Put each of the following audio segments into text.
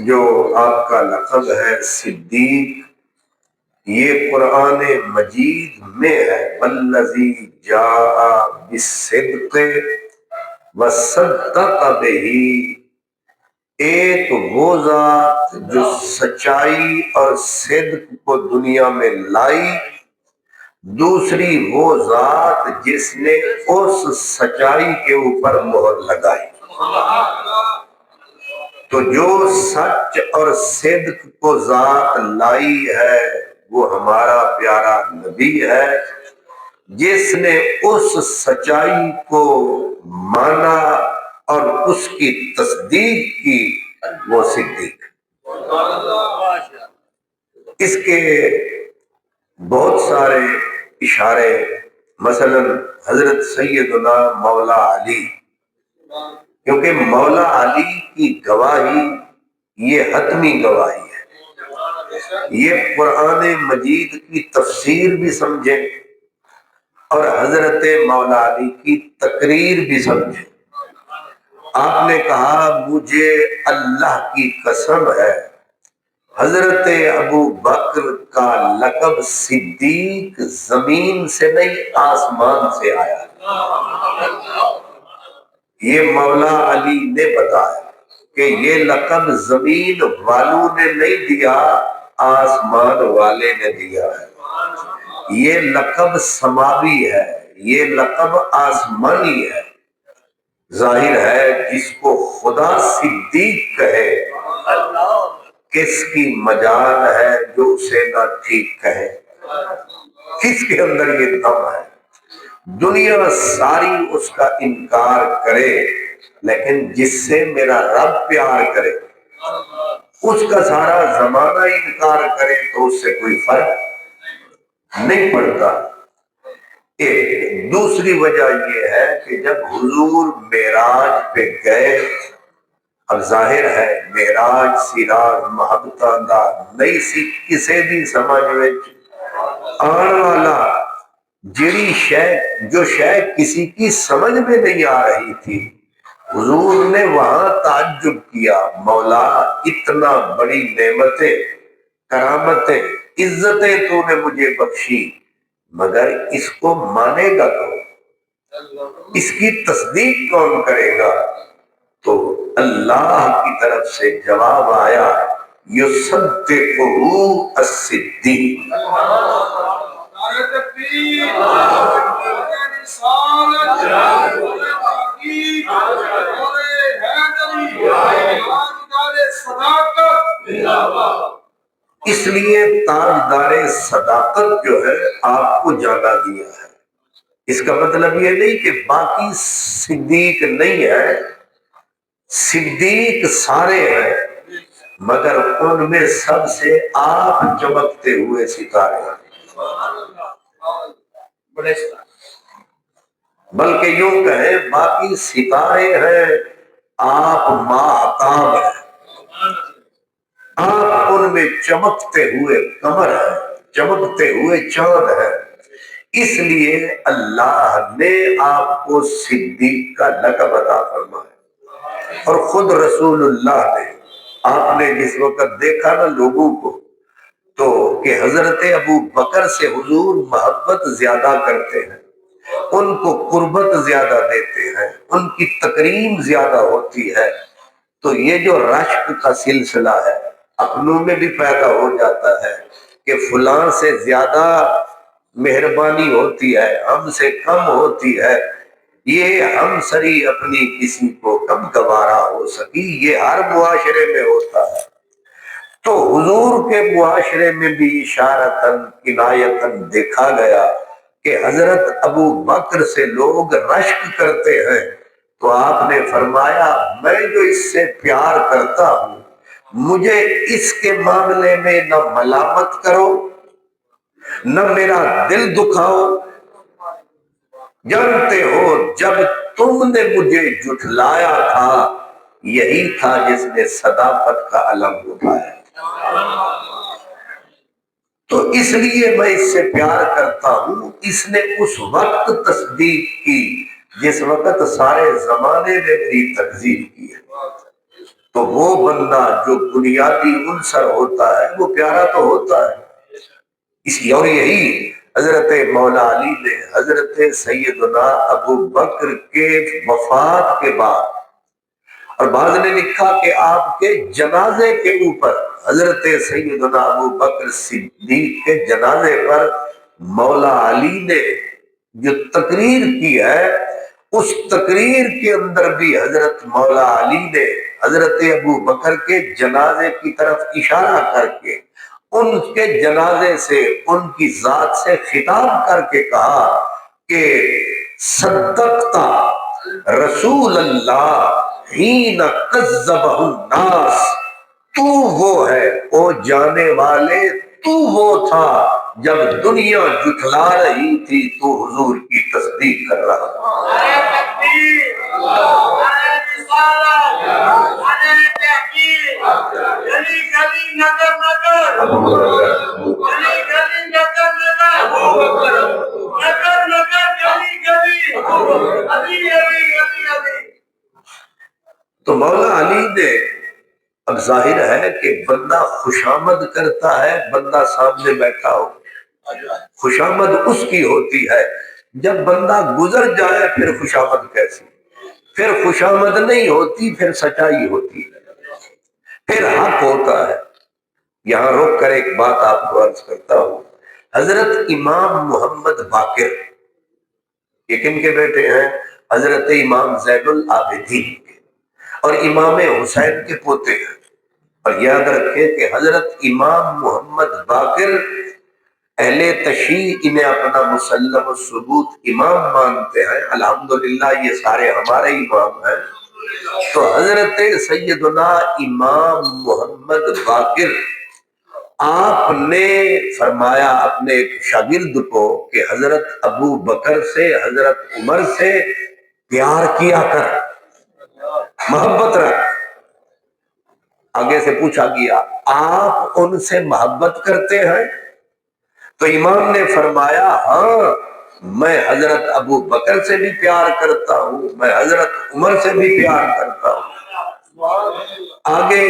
جو آپ کا لقب ہے صدیق، یہ قرآن مجید میں ہے، والذی جاء بالصدق وصدق بہ۔ ایک وہ ذات جو سچائی اور صدق کو دنیا میں لائی، دوسری وہ ذات جس نے اس سچائی کے اوپر مہر لگائی۔ تو جو سچ اور صدق کو ذات لائی ہے وہ ہمارا پیارا نبی ہے، جس نے اس سچائی کو مانا اور اس کی تصدیق کی، وہ صدیق۔ اس کے بہت سارے اشارے، مثلا حضرت سیدنا مولا علی، کیونکہ مولا علی کی گواہی یہ حتمی گواہی ہے، یہ قرآن مجید کی تفسیر بھی سمجھیں اور حضرت مولا علی کی تقریر بھی سمجھیں۔ آپ نے کہا مجھے اللہ کی قسم ہے، حضرت ابو بکر کا لقب صدیق زمین سے نہیں آسمان سے آیا، یہ مولا علی نے بتایا کہ یہ لقب زمین والوں نے نہیں دیا، آسمان والے نے دیا ہے۔ یہ لقب سماوی ہے، یہ لقب آسمانی ہے۔ ظاہر ہے جس کو خدا صدیق کہے، کس کی مجال ہے جو اسے نہ ٹھیک کہے؟ کس کے اندر یہ دم ہے؟ دنیا ساری اس کا انکار کرے، لیکن جس سے میرا رب پیار کرے اس کا سارا زمانہ انکار کرے تو اس سے کوئی فرق نہیں پڑتا۔ ایک دوسری وجہ یہ ہے کہ جب حضور معراج پہ گئے، اب ظاہر ہے معراج سراج محبتاں دا نہیں سی کسے بھی سمجھ میں آن والا، جڑی جو شے کسی کی سمجھ میں نہیں آ رہی تھی، حضور نے وہاں تعجب کیا، مولا اتنا بڑی نعمتیں، کرامتیں، عزتیں تو نے مجھے بخشی، مگر اس کو مانے گا کون؟ اس کی تصدیق کون کرے گا؟ تو اللہ کی طرف سے جواب آیا، یصدقہ الصدیق۔ اس لیے تاجدار صداقت جو ہے آپ کو زیادہ دیا ہے۔ اس کا مطلب یہ نہیں کہ باقی صدیق نہیں ہے، صدیق سارے ہیں، مگر ان میں سب سے آپ چمکتے ہوئے ستارے ہیں۔ بلکہ یوں کہیں باقی ستارے ہیں، آپ ماہتاب ہیں، آپ ان میں چمکتے ہوئے قمر ہیں، چمکتے ہوئے چاند ہیں۔ اس لیے اللہ نے آپ کو صدیق کا لقب عطا فرمایا۔ اور خود رسول اللہ نے، آپ نے جس وقت دیکھا نا لوگوں کو تو کہ حضرت ابو بکر سے حضور محبت زیادہ کرتے ہیں، ان کو قربت زیادہ دیتے ہیں، ان کی تکریم زیادہ ہوتی ہے، تو یہ جو رشک کا سلسلہ ہے اپنوں میں بھی پیدا ہو جاتا ہے کہ فلاں سے زیادہ مہربانی ہوتی ہے، ہم سے کم ہوتی ہے، یہ ہم سری اپنی کسی کو کم گوارا ہو سکی، یہ ہر معاشرے میں ہوتا ہے۔ تو حضور کے معاشرے میں بھی اشارتاً عنایتاً دیکھا گیا کہ حضرت ابو بکر سے لوگ رشک کرتے ہیں، تو آپ نے فرمایا میں جو اس سے پیار کرتا ہوں، مجھے اس کے معاملے میں نہ ملامت کرو، نہ میرا دل دکھاؤ۔ جانتے ہو جب تم نے مجھے جھٹلایا تھا، یہی تھا جس نے صداقت کا علم اٹھایا، تو اس لیے میں اس سے پیار کرتا ہوں۔ اس نے اس وقت تصدیق کی جس وقت سارے زمانے نے میری تکذیب کی ہے۔ تو وہ بندہ جو بنیادی عنصر ہوتا ہے وہ پیارا تو ہوتا ہے اس لیے. اور یہی حضرت مولا علی نے حضرت سیدنا ابو بکر کے وفات کے بعد، اور بعض نے لکھا کہ آپ کے جنازے کے اوپر حضرت سیدنا ابو بکر صدیق کے جنازے پر مولا علی نے جو تقریر کی ہے، اس تقریر کے اندر بھی حضرت مولا علی نے حضرت ابو بکر کے جنازے کی طرف اشارہ کر کے ان کے جنازے سے، ان کی ذات سے خطاب کر کے کہا کہ صدقتا رسول اللہ حین کذبہ الناس، تو وہ ہے او جانے والے، تو وہ تھا جب دنیا جھٹلا رہی تھی تو حضور کی تصدیق کر رہا تھا. تو مولا علی نے، اب ظاہر ہے کہ بندہ خوشامد کرتا ہے، بندہ سامنے بیٹھا ہو، خوشامد اس کی ہوتی ہے. جب بندہ گزر جائے پھر خوشامد کیسی؟ پھر خوشامد نہیں ہوتی، پھر سچائی ہوتی ہے، پھر حق ہوتا ہے. یہاں روک کر ایک بات آپ کو عرض کرتا ہوں. حضرت امام محمد باقر، یہ کن کے بیٹے ہیں؟ حضرت امام زین العابدین کے اور امام حسین کے پوتے ہیں. اور یاد رکھیں کہ حضرت امام محمد باقر اہل تشیع انہیں اپنا مسلم الثبوت امام مانتے ہیں. الحمدللہ یہ سارے ہمارے امام ہیں. تو حضرت سیدنا امام محمد باقر، آپ نے فرمایا اپنے ایک شاگرد کو کہ حضرت ابو بکر سے، حضرت عمر سے پیار کیا کر، محبت رکھ. آگے سے پوچھا گیا آپ ان سے محبت کرتے ہیں؟ تو امام نے فرمایا ہاں، میں حضرت ابو بکر سے بھی پیار کرتا ہوں، میں حضرت عمر سے بھی پیار کرتا ہوں. آگے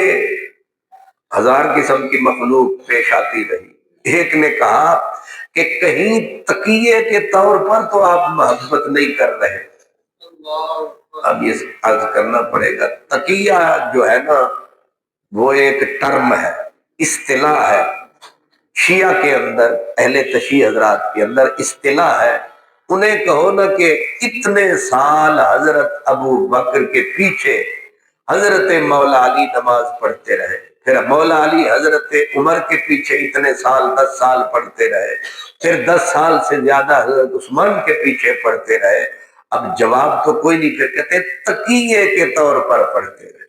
ہزار قسم کی مخلوق پیش آتی رہی. ایک نے کہا کہ کہیں تقیے کے طور پر تو آپ محبت نہیں کر رہے. اب یہ عرض کرنا پڑے گا، تقیہ جو ہے نا وہ ایک ٹرم ہے، اصطلاح ہے. شیعہ کے اندر، اہل تشیع حضرات کے اندر اصطلاح ہے. انہیں کہو نا کہ اتنے سال حضرت ابو بکر کے پیچھے حضرت مولا علی نماز پڑھتے رہے، پھر مولا علی حضرت عمر کے پیچھے اتنے سال 10 سال پڑھتے رہے، پھر 10 سال سے زیادہ حضرت عثمان کے پیچھے پڑھتے رہے. اب جواب تو کوئی نہیں، پھر کہتے تقیے کے طور پر پڑھتے رہے.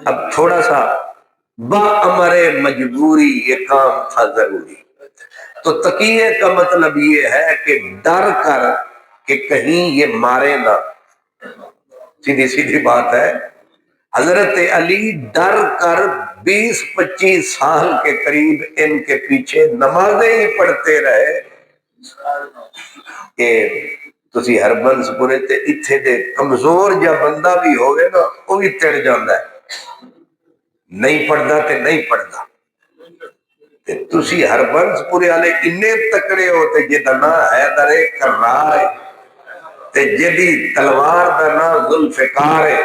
اب تھوڑا سا با امر مجبوری یہ کام تھا ضروری. تو تقیے کا مطلب یہ ہے کہ ڈر کر کہ کہیں یہ مارے نہ. سیدھی سیدھی بات ہے. حضرت علی ڈر کر 20-25 سال کے قریب ان کے پیچھے نمازیں ہی پڑھتے رہے کہ تسی ہربنس پورے تے اتھے دے کمزور جا بندہ بھی ہوئے نا وہ بھی تڑ جاندہ ہے، نہیں پڑھدا تے نہیں پڑھدا. تسی ہربنس پورے والے اننے تکڑے ہوتے جدا نا حیدر کرار ہے تے جدی تلوار دا نا ذوالفقار ہے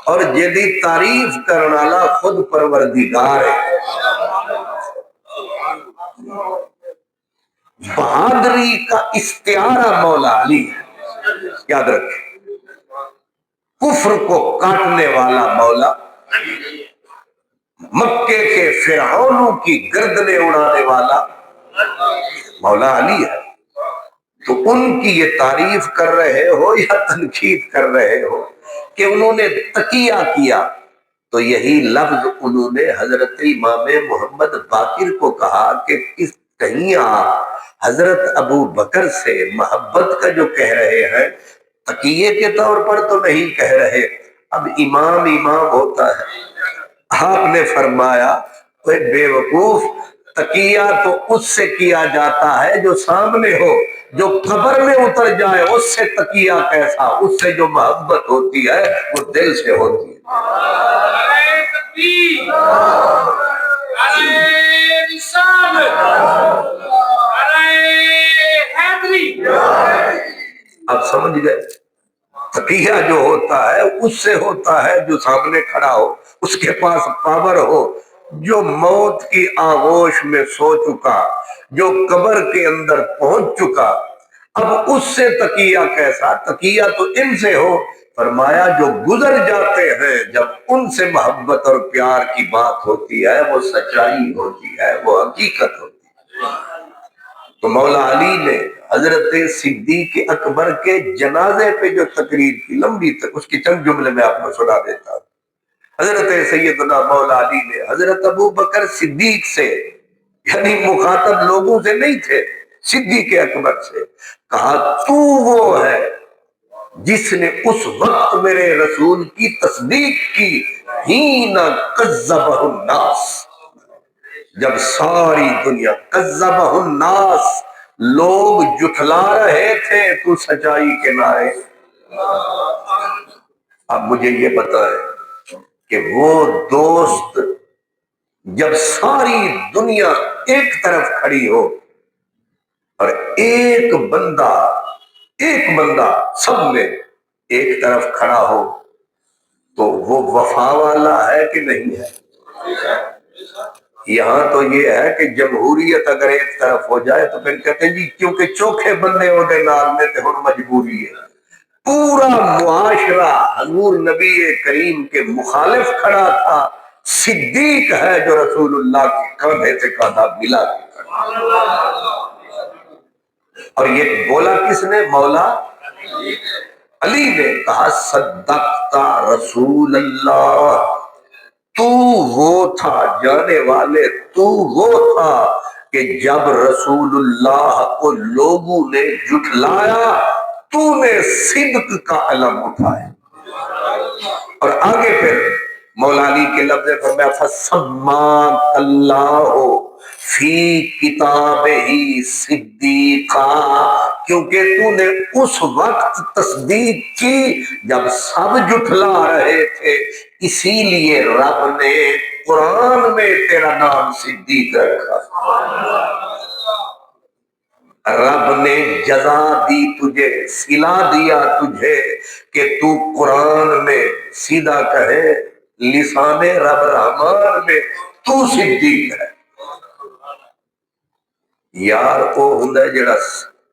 اور جدی تعریف کرنا والا خود پروردگار ہے. بہادری کا استعارہ مولا علی ہے، یاد رکھیں. کفر کو کاٹنے والا مولا، مکے کے فرعونوں کی گردنیں اڑانے والا مولا علی ہے. تو ان کی یہ تعریف کر رہے ہو یا تنقید کر رہے ہو کہ انہوں نے تقیہ کیا، تو یہی لفظ انہوں نے حضرت امام محمد باقر کو کہا کہ کہیں آپ حضرت ابو بکر سے محبت کا جو کہہ رہے ہیں تقیے کے طور پر تو نہیں کہہ رہے. اب امام امام ہوتا ہے. آپ نے فرمایا کوئی بے وقوف، تقیہ تو اس سے کیا جاتا ہے جو سامنے ہو، جو قبر میں اتر جائے اس سے تقیہ کیسا؟ اس سے جو محبت ہوتی ہے وہ دل سے ہوتی ہے. آپ سمجھ گئے؟ تقیہ جو ہوتا ہے اس سے ہوتا ہے جو سامنے کھڑا ہو، اس کے پاس پاور ہو، جو موت کی آغوش میں سو چکا، جو قبر کے اندر پہنچ چکا۔ اب اس سے تقیہ کیسا؟ تقیہ تو ان سے ہو۔ فرمایا جو گزر جاتے ہیں، جب ان سے محبت اور پیار کی بات ہوتی ہے، وہ سچائی ہوتی ہے، وہ حقیقت ہوتی ہے۔ تو مولا علی نے حضرت صدیق اکبر کے جنازے پہ جو تقریر کی، لمبی تک، اس کی چند جملے میں آپ کو سنا دیتا ہوں۔ حضرت سیدنا مولا علی نے حضرت ابو بکر صدیق سے، یعنی مخاطب لوگوں سے نہیں تھے، صدیق اکبر سے کہا، تو وہ ہے جس نے اس وقت میرے رسول کی تصدیق کی، حین کذبہ الناس، جب ساری دنیا، کذبہ الناس، لوگ جھٹلا رہے تھے، تو سچائی کے نعرے۔ اب مجھے یہ بتائیں کہ وہ دوست جب ساری دنیا ایک طرف کھڑی ہو اور ایک بندہ سب میں ایک طرف کھڑا ہو، تو وہ وفا والا ہے کہ نہیں ہے؟ یہاں تو یہ ہے کہ جمہوریت اگر ایک طرف ہو جائے تو پھر کہتے ہیں جی کیونکہ چوکھے بندے ہوتے نال میں تے ہن مجبوری ہے۔ پورا معاشرہ حضور نبی کریم کے مخالف کھڑا تھا، صدیق ہے جو رسول اللہ کے کندھے سے کندھا ملا کے کھڑا۔ اور یہ بولا کس نے؟ مولا علی نے کہا، صدقتا رسول اللہ، تو وہ تھا جانے والے، تو وہ تھا کہ جب رسول اللہ کو لوگوں نے جھٹلایا تو نے صدق کا علم اٹھایا۔ اور آگے پھر مولا علی کے لفظ فرمایا، فَسَمَّاكَ اللَّهُ فِي كِتَابِهِ صِدِّيقًا، کیونکہ تو نے اس وقت تصدیق کی جب سب جھٹلا رہے تھے، اسی لیے رب نے قرآن میں تیرا نام صدیق رکھا۔ رب نے جزا دی تجھے، صلہ دیا تجھے کہ تو قرآن میں سیدھا کہے، لسان رب رحمان میں تو صدیق ہے۔ یار وہ ہوندا جڑا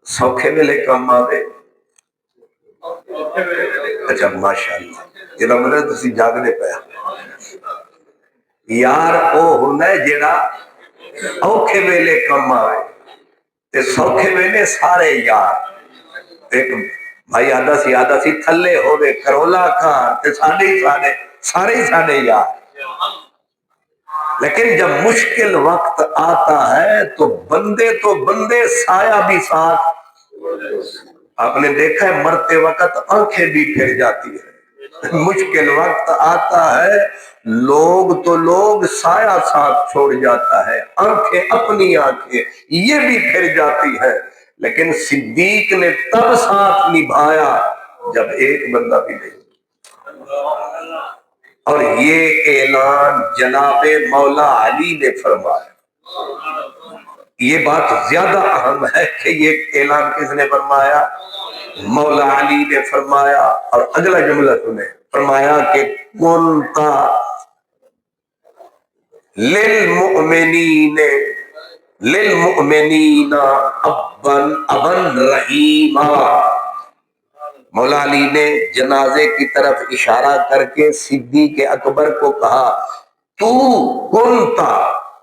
سوکھے ویلے کام آوے۔ اچھا ماشاءاللہ، جڑا مطلب تسی جاگنے پیا۔ یار وہ ہوندا جڑا اوکھے ویلے کام آوے، تے سوکھے ویلے سارے یار۔ ایک بھائی آدھا سی تھلے ہوئے کرولا کار تے سارے ہی ساڑے یار، لیکن جب مشکل وقت آتا ہے تو بندے سایہ بھی ساتھ۔ آپ نے دیکھا ہے مرتے وقت آنکھیں بھی پھر جاتی ہے، مشکل وقت آتا ہے لوگ سایہ ساتھ چھوڑ جاتا ہے، آنکھیں اپنی آنکھیں یہ بھی پھر جاتی ہے، لیکن صدیق نے تب ساتھ نبھایا جب ایک بندہ بھی نہیں۔ اور یہ اعلان جناب مولا علی نے فرمایا۔ یہ بات زیادہ اہم ہے کہ یہ اعلان کس نے فرمایا؟ مولا علی نے فرمایا۔ اور اگلا جملہ سنیں، فرمایا کہ کنتا للمؤمنین ابن رحیما۔ مولا علی نے جنازے کی طرف اشارہ کر کے صدیق اکبر کو کہا، تو کنتا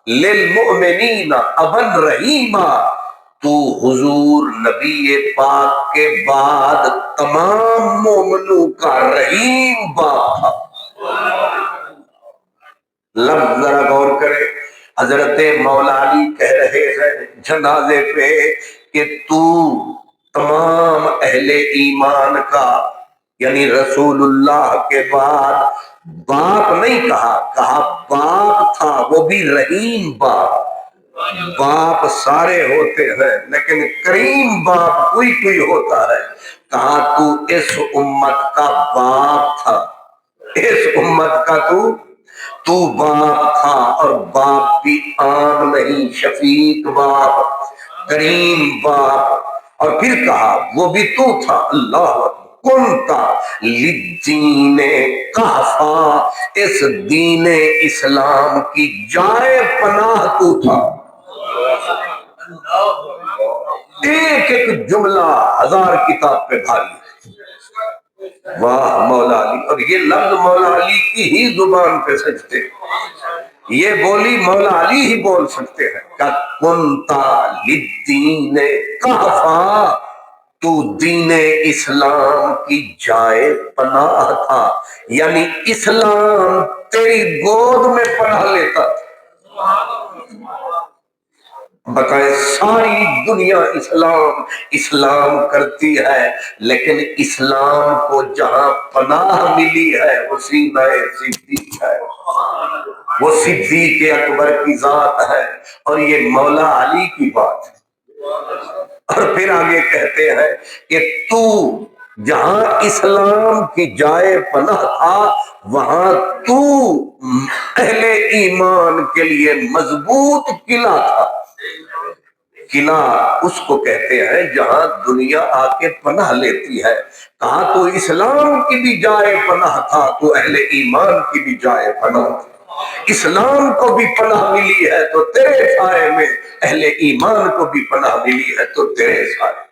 للمؤمنین ابن رحیما، تو حضور نبی پاک کے بعد تمام مومنوں کا رحیم باپ تھا۔ لفظ ذرا غور کرے، حضرت مولا علی کہہ رہے ہیں جنازے پہ کہ تو تمام اہل ایمان کا، یعنی رسول اللہ کے بعد باپ نہیں کہا باپ تھا، وہ بھی رحیم باپ۔ باپ سارے ہوتے ہیں لیکن کریم باپ کوئی ہوتا ہے، کہا تو اس امت کا باپ تھا۔ اس امت کا تو باپ تھا، اور باپ بھی عام نہیں، شفیق باپ، کریم باپ. اور پھر کہا وہ بھی تو تھا، اللہ کنتا للدین کہفا، اس دین اسلام کی جائے پناہ تو تھا. ایک ایک جملہ ہزار کتاب پہ بھاری. واہ مولا علی. اور یہ لفظ مولا علی کی ہی زبان پہ سجتے، یہ بولی مولا علی ہی بول سکتے ہیں. کہ کنتا للدین کہفا، تو دین اسلام کی جائے پناہ تھا، یعنی اسلام تیری گود میں پناہ لیتا تھا. بتائیں ساری دنیا اسلام اسلام کرتی ہے، لیکن اسلام کو جہاں پناہ ملی ہے وہ سینہ صدیق ہے، وہ صدیق اکبر کی ذات ہے، اور یہ مولا علی کی بات ہے. اور پھر آگے کہتے ہیں کہ تو جہاں اسلام کی جائے پناہ تھا، وہاں تو اہل ایمان کے لیے مضبوط قلعہ تھا. قلعہ اس کو کہتے ہیں جہاں دنیا آ کے پناہ لیتی ہے. کہا تو اسلام کی بھی جائے پناہ تھا، تو اہل ایمان کی بھی جائے پناہ تھا. اسلام کو بھی پناہ ملی ہے تو تیرے سائے میں، اہل ایمان کو بھی پناہ ملی ہے تو تیرے سائے.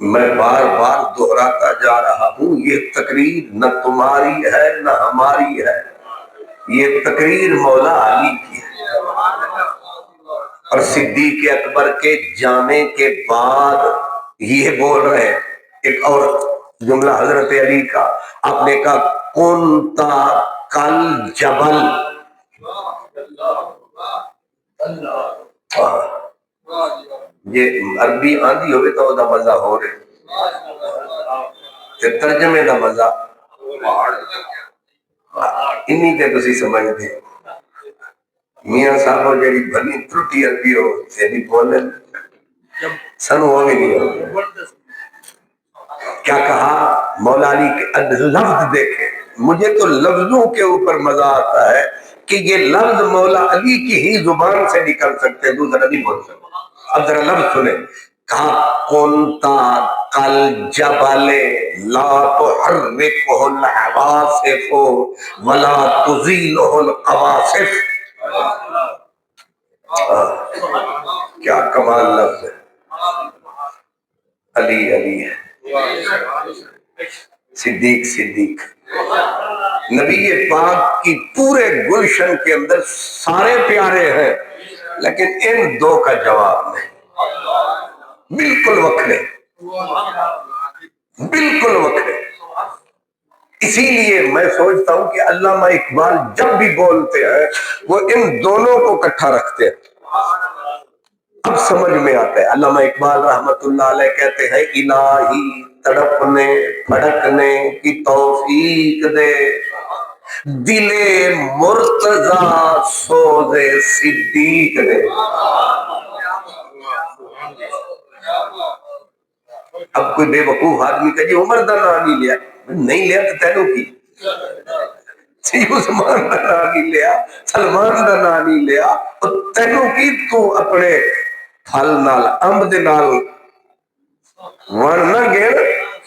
میں بار بار دہراتا جا رہا ہوں، یہ تقریر نہ تمہاری ہے نہ ہماری ہے، یہ تقریر مولا علی کی ہے. اور صدیق اکبر کے جانے کے بعد یہ بول رہے ہیں. ایک اور جملہ حضرت علی کا، آپ نے کہا کنتا کل جبل. یہ عربی آندھی ہوئے تو دا مزہ ہو رہے، تے ترجمے دا مزہ انہی تے تسی سمجھ دے. میاں صاحب جیڑی بھلی ترٹی عربی ہو تے بھی بولن سن وہ بھی نہیں ہو. کیا کہا مولا علی کے لفظ دیکھیں. مجھے تو لفظوں کے اوپر مزہ آتا ہے کہ یہ لفظ مولا علی کی ہی زبان سے نکل سکتے، دوسرا نہیں بول سکتے. اب ذرا لفظ سنیں. کہا کنتا کل جبل لا تحرکہ العواصف ولا تزیلہ القواصف. کیا کمال لفظ ہے. علی علی ہے، صدیق صدیق. نبی پاک کی پورے گلشن کے اندر سارے پیارے ہیں، لیکن ان دو کا جواب نہیں. بالکل وکھرے، بالکل وکھرے. اسی لیے میں سوچتا ہوں کہ علامہ اقبال جب بھی بولتے ہیں وہ ان دونوں کو اکٹھا رکھتے ہیں. اب سمجھ میں آتا ہے. علامہ اقبال رحمت اللہ علیہ کہتے ہیں الہی تڑپنے پھڑکنے کی توفیق دے، دل مرتضی سوز صدیق دے. اب کوئی بے وقوف آدمی کہ جی عمر دا نام نہیں لیا، نہیں لیا تو تینوں کی عثمان دا نام نہیں لیا، سلمان دا نام نہیں لیا، تینوں کی تو اپنے پھل نال امب دے نال ون نہ گیر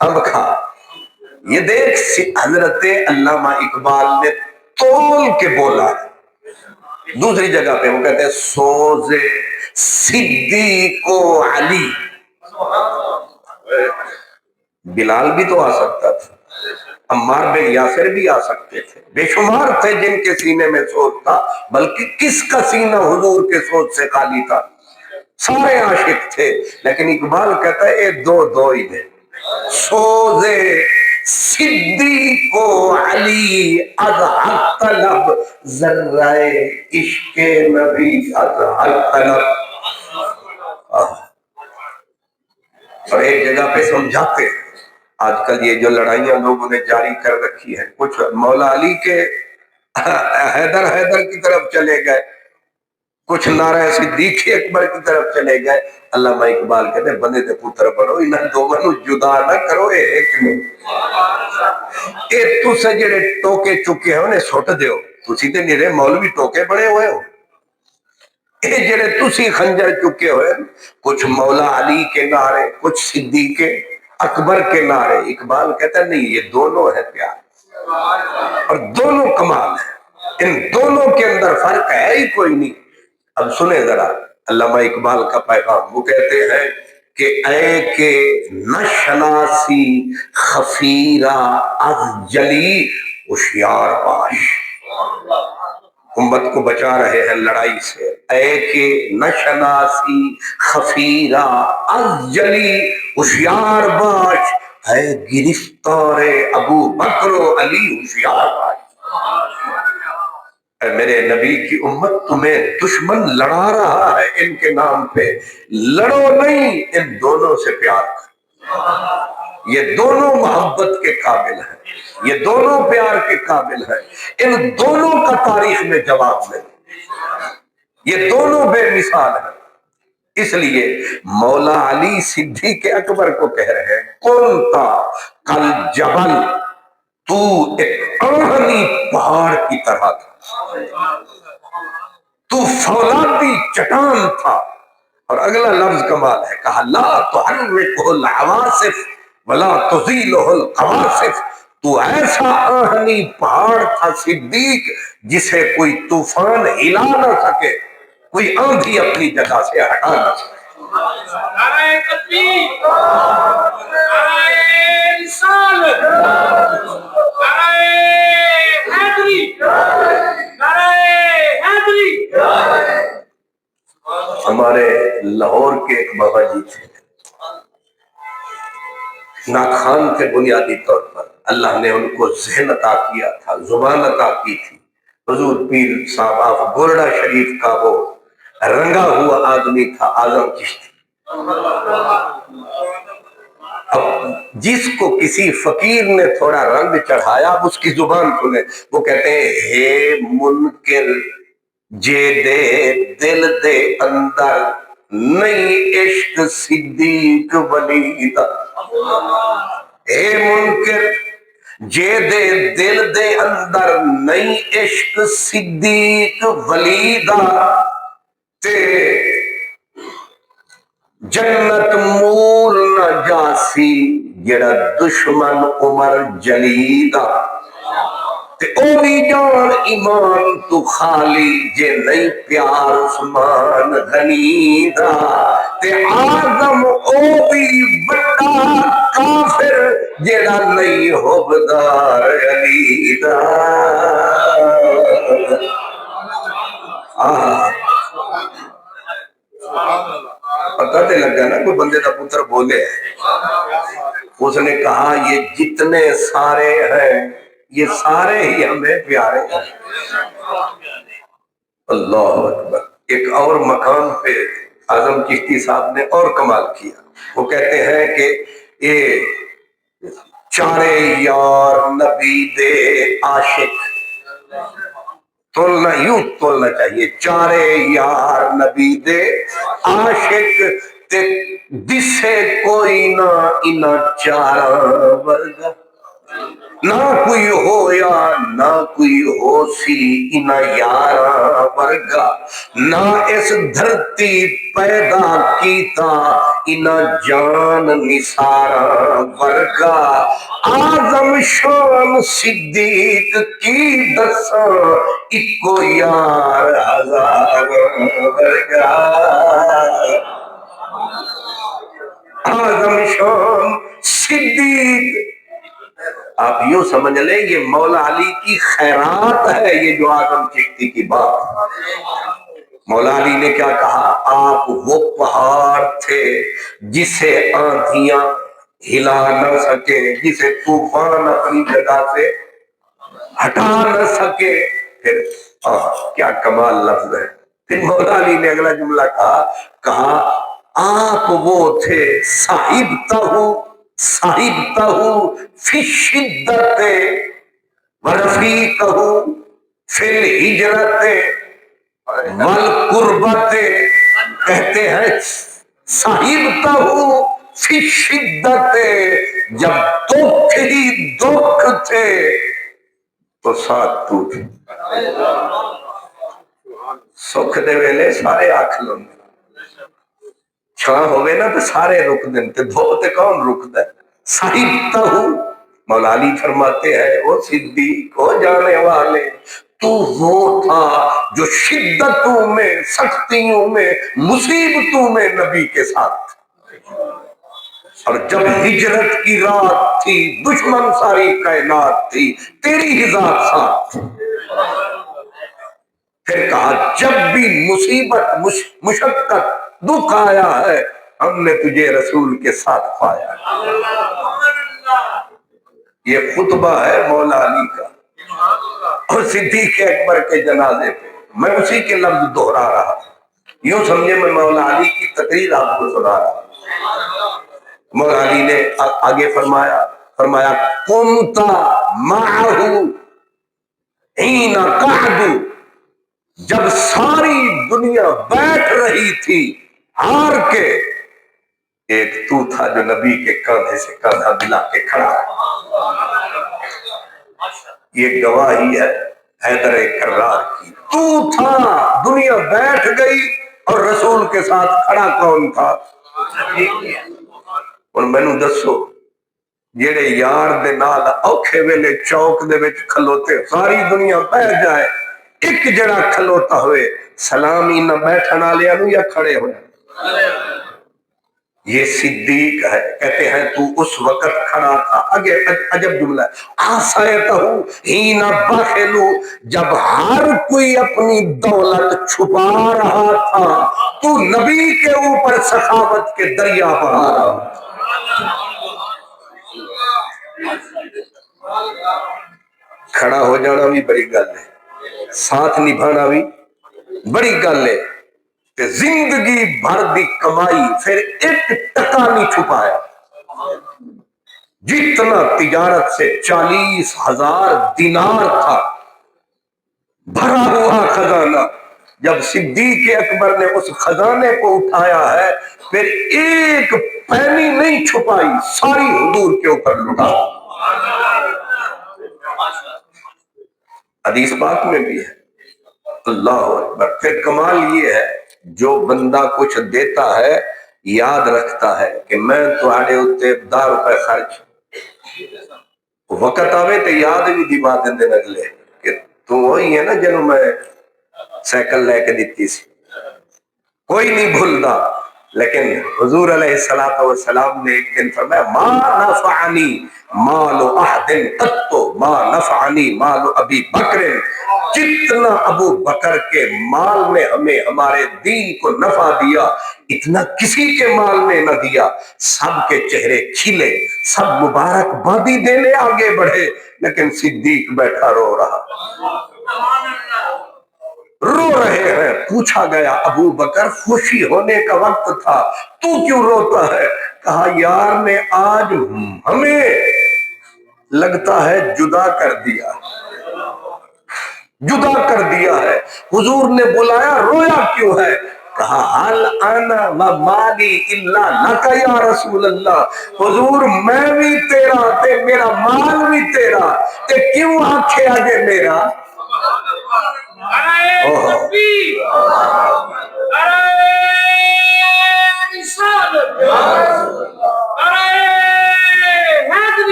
امب کھا. یہ دیکھ حضرت علامہ اقبال نے تول کے بولا. دوسری جگہ پہ وہ کہتے ہیں سوز صدیق و علی. بلال بھی تو آ سکتا تھا، عمار بن یاسر بھی آ سکتے تھے، بے شمار تھے جن کے سینے میں سوز تھا. بلکہ کس کا سینہ حضور کے سوز سے خالی تھا؟ سارے عاشق تھے. لیکن اقبال کہتا ہے یہ دو دو ہی تھے. سوز صدیق و علی از حق طلب، ذرہ عشق نبی از حق طلب. اور ایک جگہ پہ سمجھاتے ہیں. آج کل یہ جو لڑائیاں لوگوں نے جاری کر رکھی ہے، کچھ مولا علی کے حیدر حیدر کی طرف چلے گئے، کچھ نعرہ صدیق اکبر کی طرف چلے گئے. علامہ اقبال کہتے ہیں بندے دے پتر بنو، انہاں دونوں نو جدا نہ کرو، اے ایک نو. اے تسے جڑے ٹوکے چکے ہو نے سٹ دیو، تسی تے نیرے مولوی ٹوکے بڑے ہوئے ہو. اے جڑے تسی خنجر چکے ہوئے، کچھ مولا علی کے نعرے، کچھ صدیق اکبر کے نعرے. اقبال کہتا ہے نہیں، یہ دونوں ہے پیار اور دونوں کمال ہے، ان دونوں کے اندر فرق ہے ہی کوئی نہیں. اب سنیں ذرا علامہ اقبال کا پیغام. وہ کہتے ہیں کہ اے کہ نہ شناسی خفیرہ از جلی ہوشیار باش. امت کو بچا رہے ہیں لڑائی سے. اے کہ نہ شناسی خفیرہ از جلی ہوشیار باش، اے گرفتار ابو بکر و علی ہوشیار باش. اے میرے نبی کی امت، تمہیں دشمن لڑا رہا ہے ان کے نام پہ، لڑو نہیں، ان دونوں سے پیار کرو. یہ دونوں محبت کے قابل ہیں، یہ دونوں پیار کے قابل ہیں. ان دونوں کا تاریخ میں جواب نہیں، یہ دونوں بے مثال ہیں. اس لیے مولا علی صدیق اکبر کو کہہ رہے ہیں کونتا کل جبل، تو ایک آہنی پہاڑ کی طرح تھا، تو فولادی چٹان تھا. اور اگلا لفظ کمال ہے، کہا لا تحرکہ العواصف ولا تزیلہ القواصف. تو ایسا آہنی پہاڑ تھا صدیق جسے کوئی طوفان ہلا نہ سکے، کوئی آندھی اپنی جگہ سے ہٹا نہ سکے. نعرہ تکبیر، نعرہ رسالت، نعرہ حیدری، نعرہ حیدری. ہمارے لاہور کے ایک بابا جی تھے، ناخوان تھے. بنیادی طور پر اللہ نے ان کو ذہن عطا کیا تھا، زبان عطا کی تھی. حضور پیر صاحب آف گورڈا شریف کا وہ رنگا ہوا آدمی تھا، اعظم چشتی. اب جس کو کسی فقیر نے تھوڑا رنگ چڑھایا، اب اس کی زبان کھلے. وہ کہتے ہیں ہے منکر جے دے دل دے اندر نہیں عشق صدیق ولی دا. اے منکر جے دے دل دے اندر نہیں عشق صدیق ولی دا، تے جنت مول نہ جاسی جڑا دشمن عمر جلی دا. تے او بھی جان ایمان تو خالی جے نہیں پیار عثمان غنی دا. تے آدم او بھی بڑا کافر جیڑا نہیں حبدار علی دا. پتہ تے لگا نا کوئی بندے دا پتر بولے. اس نے کہا یہ جتنے سارے ہیں یہ سارے ہی ہمیں پیارے ہیں. اللہ اکبر. ایک اور مقام پہ اعظم چشتی صاحب نے اور کمال کیا. وہ کہتے ہیں کہ یہ چارے یار نبی دے عاشق، تولنا یوں تولنا چاہیے، چارے یار نبی دے عاشق تے دسے کوئی نہ انہ چارہ ورگا. نہ کوئی ہویا نہ کوئی ہو سی انہ یارہ ورگا. نہ اس دھرتی پیدا کیتا انہ جان نثارہ ورگا. اعظم شان صدیق کی دساں اکو یار ہزار ورگا. اعظم شان صدیق. آپ یوں سمجھ لیں یہ مولا علی کی خیرات ہے، یہ جو اعظم چشتی کی بات. مولا علی نے کیا کہا؟ آپ وہ پہاڑ تھے جسے آندھیاں ہلا نہ سکے، جسے طوفان اپنی جگہ سے ہٹا نہ سکے۔ پھر کیا کمال لفظ ہے۔ پھر مولا علی نے اگلا جملہ کہا آپ وہ تھے صاحب فی شدت ورفیقہ فی الہجرت والقربت، کہتے ہیں صاحب فی شدت، جب دکھ ہی دکھ تھے تو ساتھ تو تھے، سکھ دے ویلے سارے آکھ لوں چھاں ہوئے نا تو سارے رک دیں تے دھوتے کون رک دے۔ صاحب مولا علی فرماتے ہیں وہ صدیق ہو جانے والے، تو وہ تھا جو شدتوں میں، سختیوں میں، مصیبتوں میں نبی کے ساتھ، اور جب ہجرت کی رات تھی، دشمن ساری کائنات تھی، تیری ہی ذات ساتھ۔ پھر کہا جب بھی مصیبت، مشقت، دکھ آیا ہے، ہم نے تجھے رسول کے ساتھ پایا۔ یہ خطبہ ہے مولا علی کا، اور صدیق اکبر کے جنازے پہ میں اسی کے لفظ دہرا رہا، یوں سمجھے میں مولا علی کی تقریر آپ کو سنا رہا۔ مولا علی نے آگے فرمایا قمت معه حین قعدوا، جب ساری دنیا بیٹھ رہی تھی ہار کے، ایک تو تھا جو نبی کے کاندھے سے کاندھا ملا کے کھڑا ہے۔ یہ گواہی ہے حیدر کرار کی، تو تھا، دنیا بیٹھ گئی اور رسول کے ساتھ کھڑا کون تھا؟ اور مینوں دسو جیڑے یار دے نال اوکھے ویلے چوک دے وچ کھلوتے، ساری دنیا بیٹھ جائے، ایک جڑا کھلوتا ہوئے، سلامی نہ بیٹھن والے نو یا کھڑے ہوئے۔ یہ صدیق ہے، کہتے ہیں تو اس وقت کھڑا تھا۔ آگے عجب جملہ ہے، آسایتہ حین بخلوا، جب ہر کوئی اپنی دولت چھپا رہا تھا تو نبی کے اوپر سخاوت کے دریا بہا رہا تھا۔ کھڑا ہو جانا بھی بڑی گل ہے، ساتھ نبھانا بھی بڑی گل ہے، کہ زندگی بھر دی کمائی پھر ایک ٹکا نہیں چھپایا، جتنا تجارت سے 40,000 دینار تھا بھرا ہوا خزانہ، جب صدیق اکبر نے اس خزانے کو اٹھایا ہے پھر ایک پینی نہیں چھپائی، ساری حضور کے اوپر لٹا۔ حدیث پاک میں بھی ہے۔ اللہ اکبر۔ پھر کمال یہ ہے جو بندہ کچھ دیتا ہے یاد رکھتا ہے کہ میں تواڈے اوتے 10 روپے خرچ، وقت آوے تو یاد بھی دیوا دیں اگلے کہ تو وہی ہے نا جنوں میں سائیکل لے کے دیتی سی، کوئی نہیں بھولتا۔ لیکن حضور علیہ السلام نے ایک دن فرمایا ما نفعنی مال احد قط ما نفعنی مال ابی بکر، جتنا ابو بکر کے مال نے ہمیں ہمارے دین کو نفع دیا اتنا کسی کے مال نے نہ دیا۔ سب کے چہرے کھلے، سب مبارک بادی دینے آگے بڑھے، لیکن صدیق بیٹھا رو رہا، رو رہے ہیں۔ پوچھا گیا ابو بکر خوشی ہونے کا وقت تھا، تو کیوں روتا ہے؟ کہا یار نے آج ہمیں لگتا ہے جدا کر دیا، جدا کر دیا ہے۔ حضور نے بلایا، رویا کیوں ہے؟ کہا حل انا و مالی الا لک یا رسول اللہ، حضور میں بھی تیرا تے میرا مال بھی تیرا، تے کیوں آنکھے آگے میرا؟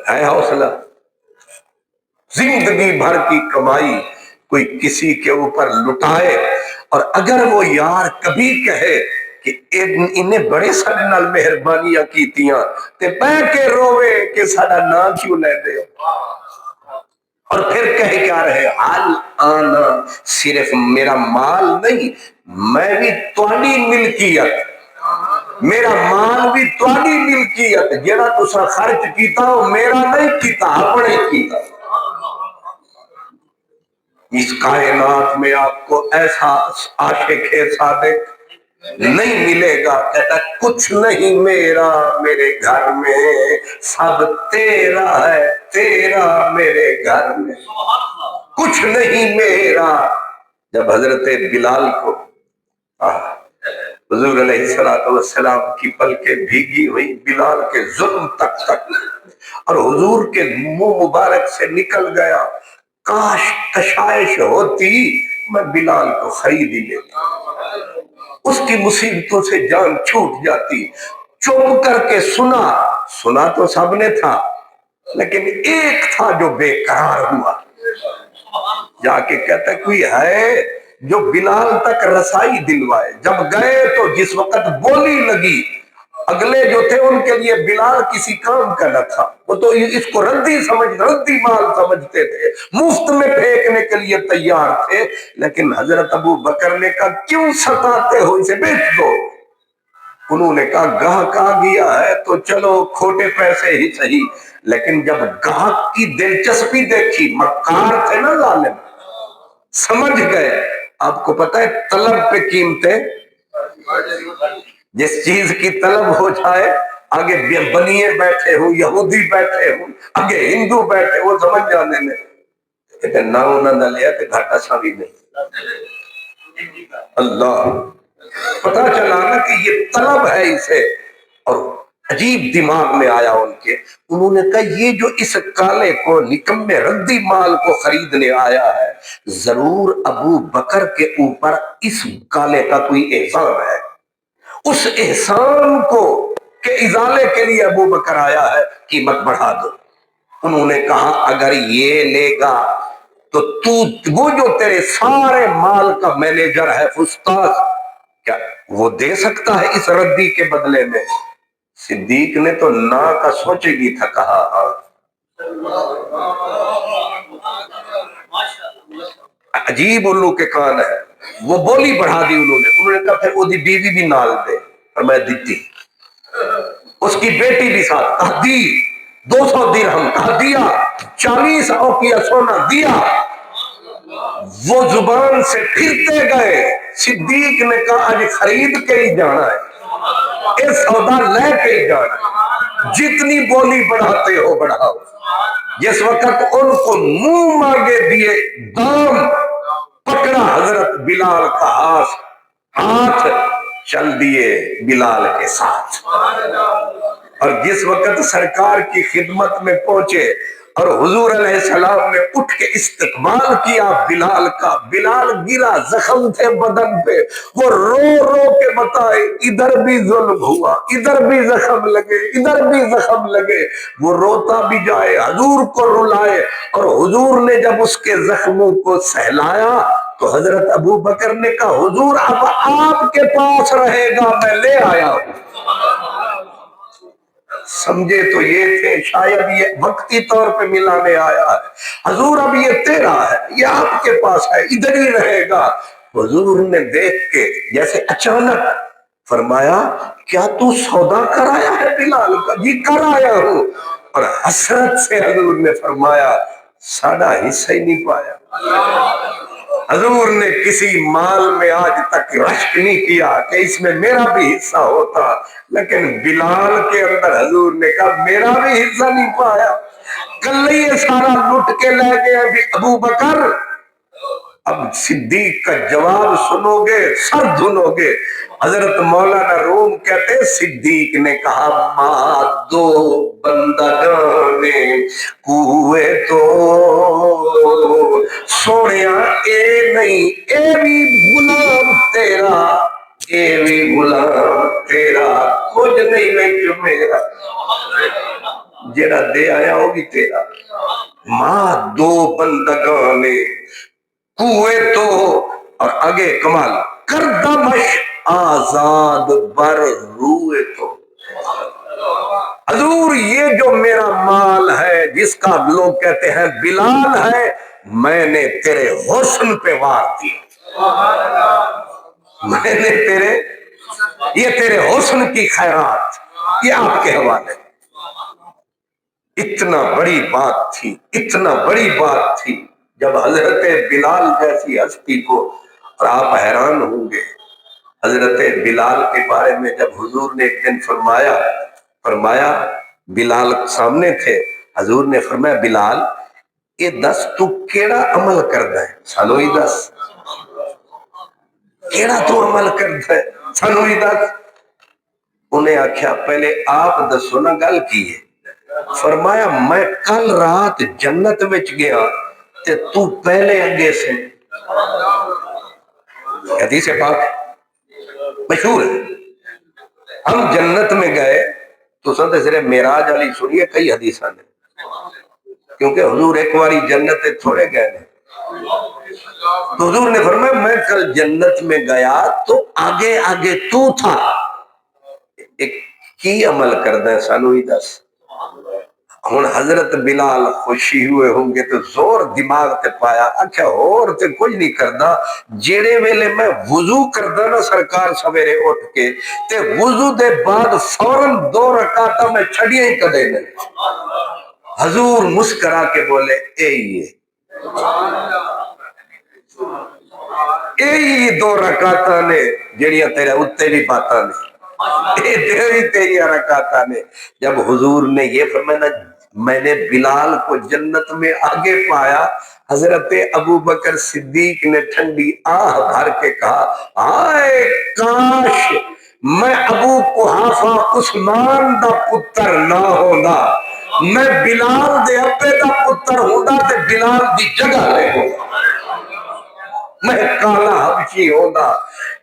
ہے حوصلہ؟ زندگی بھر کی کمائی کوئی کسی کے اوپر لٹائے، اور اگر وہ یار کبھی کہے کہ انہیں بڑے سارے نال مہربانیاں کیتیاں تے بہ کے روے کہ ساڈا نام کیوں لے دے، اور پھر کہہ کیا رہے حال آنا، صرف میرا مال نہیں میں بھی تواڈی ملکیت، میرا مال بھی تواڈی ملکیت جڑا تسا خرچ کیتا وہ میرا نہیں کیتا اپنے کیتا اس کائنات میں آپ کو ایسا عاشق صادق نہیں ملے گا کہتا کچھ نہیں میرا میرے گھر میں سب تیرا ہے تیرا میرے گھر میں کچھ نہیں میرا جب حضرت بلال کو حضور علیہ السلام کی پلکیں بھیگی ہوئی بلال کے ظلم تک اور حضور کے منہ مبارک سے نکل گیا کاش کشائش ہوتی میں بلال کو خرید ہی لیتا اس کی مصیبتوں سے جان چھوٹ جاتی چپ کر کے سنا تو سب نے تھا لیکن ایک تھا جو بے قرار ہوا جا کے کہتا کوئی ہے جو بلال تک رسائی دلوائے جب گئے تو جس وقت بولی لگی اگلے جو تھے ان کے لیے بلال کسی کام کا نہ تھا وہ تو اس کو ردی مال سمجھتے تھے مفت میں پھینکنے کے لیے تیار تھے لیکن حضرت ابو بکر نے کہا کیوں ستاتے ہو اسے بیچ دو انہوں نے کہا گاہک آ گیا ہے تو چلو کھوٹے پیسے ہی صحیح لیکن جب گاہک کی دلچسپی دیکھی مکار تھے نا ظالم سمجھ گئے آپ کو پتہ ہے طلب پہ قیمتیں جس چیز کی طلب ہو جائے آگے بنیے بیٹھے ہوں یہودی بیٹھے ہوں آگے ہندو بیٹھے وہ سمجھ جانے میں کہتے نہ انہوں نے لیا کہ گھاٹا سا بھی نہیں اللہ پتا چلا نا کہ یہ طلب ہے اسے اور عجیب دماغ میں آیا ان کے انہوں نے کہا یہ جو اس کالے کو نکمے ردی مال کو خریدنے آیا ہے ضرور ابو بکر کے اوپر اس کالے کا کوئی احسان ہے اس احسان کو کہ ازالے کے لیے ابو بکر آیا ہے قیمت بڑھا دو انہوں نے کہا اگر یہ لے گا تو وہ جو تیرے سارے مال کا مینیجر ہے فستاق کیا وہ دے سکتا ہے اس ردی کے بدلے میں صدیق نے تو نا کا سوچے گی تھا کہا عجیب الو کے کان ہے وہ بولی بڑھا دی انہوں نے کہا پھر وہ دی بیوی بھی نال دے اور میں دیتی اس کی بیٹی بھی ساتھ کہا دی 200 درہم کہا دیا 40 اوقیہ سونا دیا وہ زبان سے پھرتے گئے صدیق نے کہا آج خرید کے ہی جانا ہے یہ سودا لے کے ہی جانا ہے جتنی بولی بڑھاتے ہو بڑھاؤ جس وقت ان کو منہ مانگے دیے دام پکڑا حضرت بلال کا ہاتھ چل دیے بلال کے ساتھ اور جس وقت سرکار کی خدمت میں پہنچے اور حضور علیہ السلام نے اٹھ کے استقبال کیا بلال کا بلال گرا زخم تھے بدن پہ وہ رو رو کے بتائے ادھر بھی ظلم ہوا ادھر بھی زخم لگے ادھر بھی زخم لگے وہ روتا بھی جائے حضور کو رلائے اور حضور نے جب اس کے زخموں کو سہلایا تو حضرت ابو بکر نے کہا حضور اب آپ کے پاس رہے گا میں لے آیا ہوں سمجھے تو یہ تھے شاید یہ وقتی طور پہ ملانے آیا ہے حضور اب یہ تیرا ہے یہ آپ کے پاس ہے ادھر ہی رہے گا حضور نے دیکھ کے جیسے اچانک فرمایا کیا تو سودا کرایا ہے بلال کا جی کرایا ہوں اور حسرت سے حضور نے فرمایا ساڑھا حصہ ہی نہیں پایا حضور نے کسی مال میں آج تک رشک نہیں کیا کہ اس میں میرا بھی حصہ ہوتا لیکن بلال کے اندر حضور نے کہا میرا بھی حصہ نہیں پایا کل یہ سارا لٹ کے لے گئے ابو بکر اب صدیق کا جواب سنو گے سر دھنو گے حضرت مولانا روم کہتے صدیق نے کہا ماں دو بندگانے کوئے تو سوڑیا اے نہیں اے بھی غلام تیرا اے بھی غلام تیرا کچھ نہیں میں میرا جیڑا دے آیا وہ بھی تیرا ماں دو بندگانے کوئے تو اور آگے کمال کردمش آزاد بر روئے تو حضور یہ جو میرا مال ہے جس کا لوگ کہتے ہیں بلال ہے میں نے تیرے حسن پہ وار دی میں نے تیرے یہ تیرے حسن کی خیرات، یہ آپ کے حوالے۔ اتنا بڑی بات تھی، اتنا بڑی بات تھی، جب حضرت بلال جیسی ہستی کو، اور آپ حیران ہوں گے حضرت بلال کے بارے میں جب حضور نے ایک دن فرمایا بلال سامنے تھے، حضور نے فرمایا بلال یہ دس تو کیڑا عمل کردا ہے، سانو ہی دس، کیڑا تو عمل کردا ہے سانو ہی دس۔ انہیں آکھیا پہلے آپ دسو نا گل کی ہے۔ فرمایا میں کل رات جنت وچ گیا تے تو پہلے اگے سے، حدیث پاک مشہور ہے، ہم جنت میں گئے تو سنتے صرف معراج علی سنیے کئی حدیثاں نے، کیونکہ حضور ایک باری جنت تھوڑے گئے ہیں، تو حضور نے فرمایا میں کل جنت میں گیا تو آگے آگے تو تھا، ایک کی عمل کردا ہے سانو ہی دس۔ ہن حضرت بلال خوشی ہوئے ہوں گے تو زور دماغ تے پایا، اچھا اور تے کچھ نہیں کردا، جیڑے ویلے میں وضو کردا نا سرکار سویرے اٹھ کے تے وضو دے بعد فوراً 2 رکعتاں میں چھڑیاں ہی کدے نہیں۔ حضور مسکرا کے بولے اے 2 رکعتاں نے جڑیاں تیرے اتے بھی باتاں نے، اے تیری رکعتاں نے۔ جب حضور نے یہ فرمایا میں نے بلال کو جنت میں آگے پایا، حضرت ابو بکر صدیق نے ٹھنڈی آہ بھر کے کہا آئے کاش میں ابو قحافہ عثمان دا پتر نہ ہوندا، میں بلال دے ابے دا پتر ہوندا تے بلال دی جگہ لے ہوندا، میں کالا حبشی ہوندا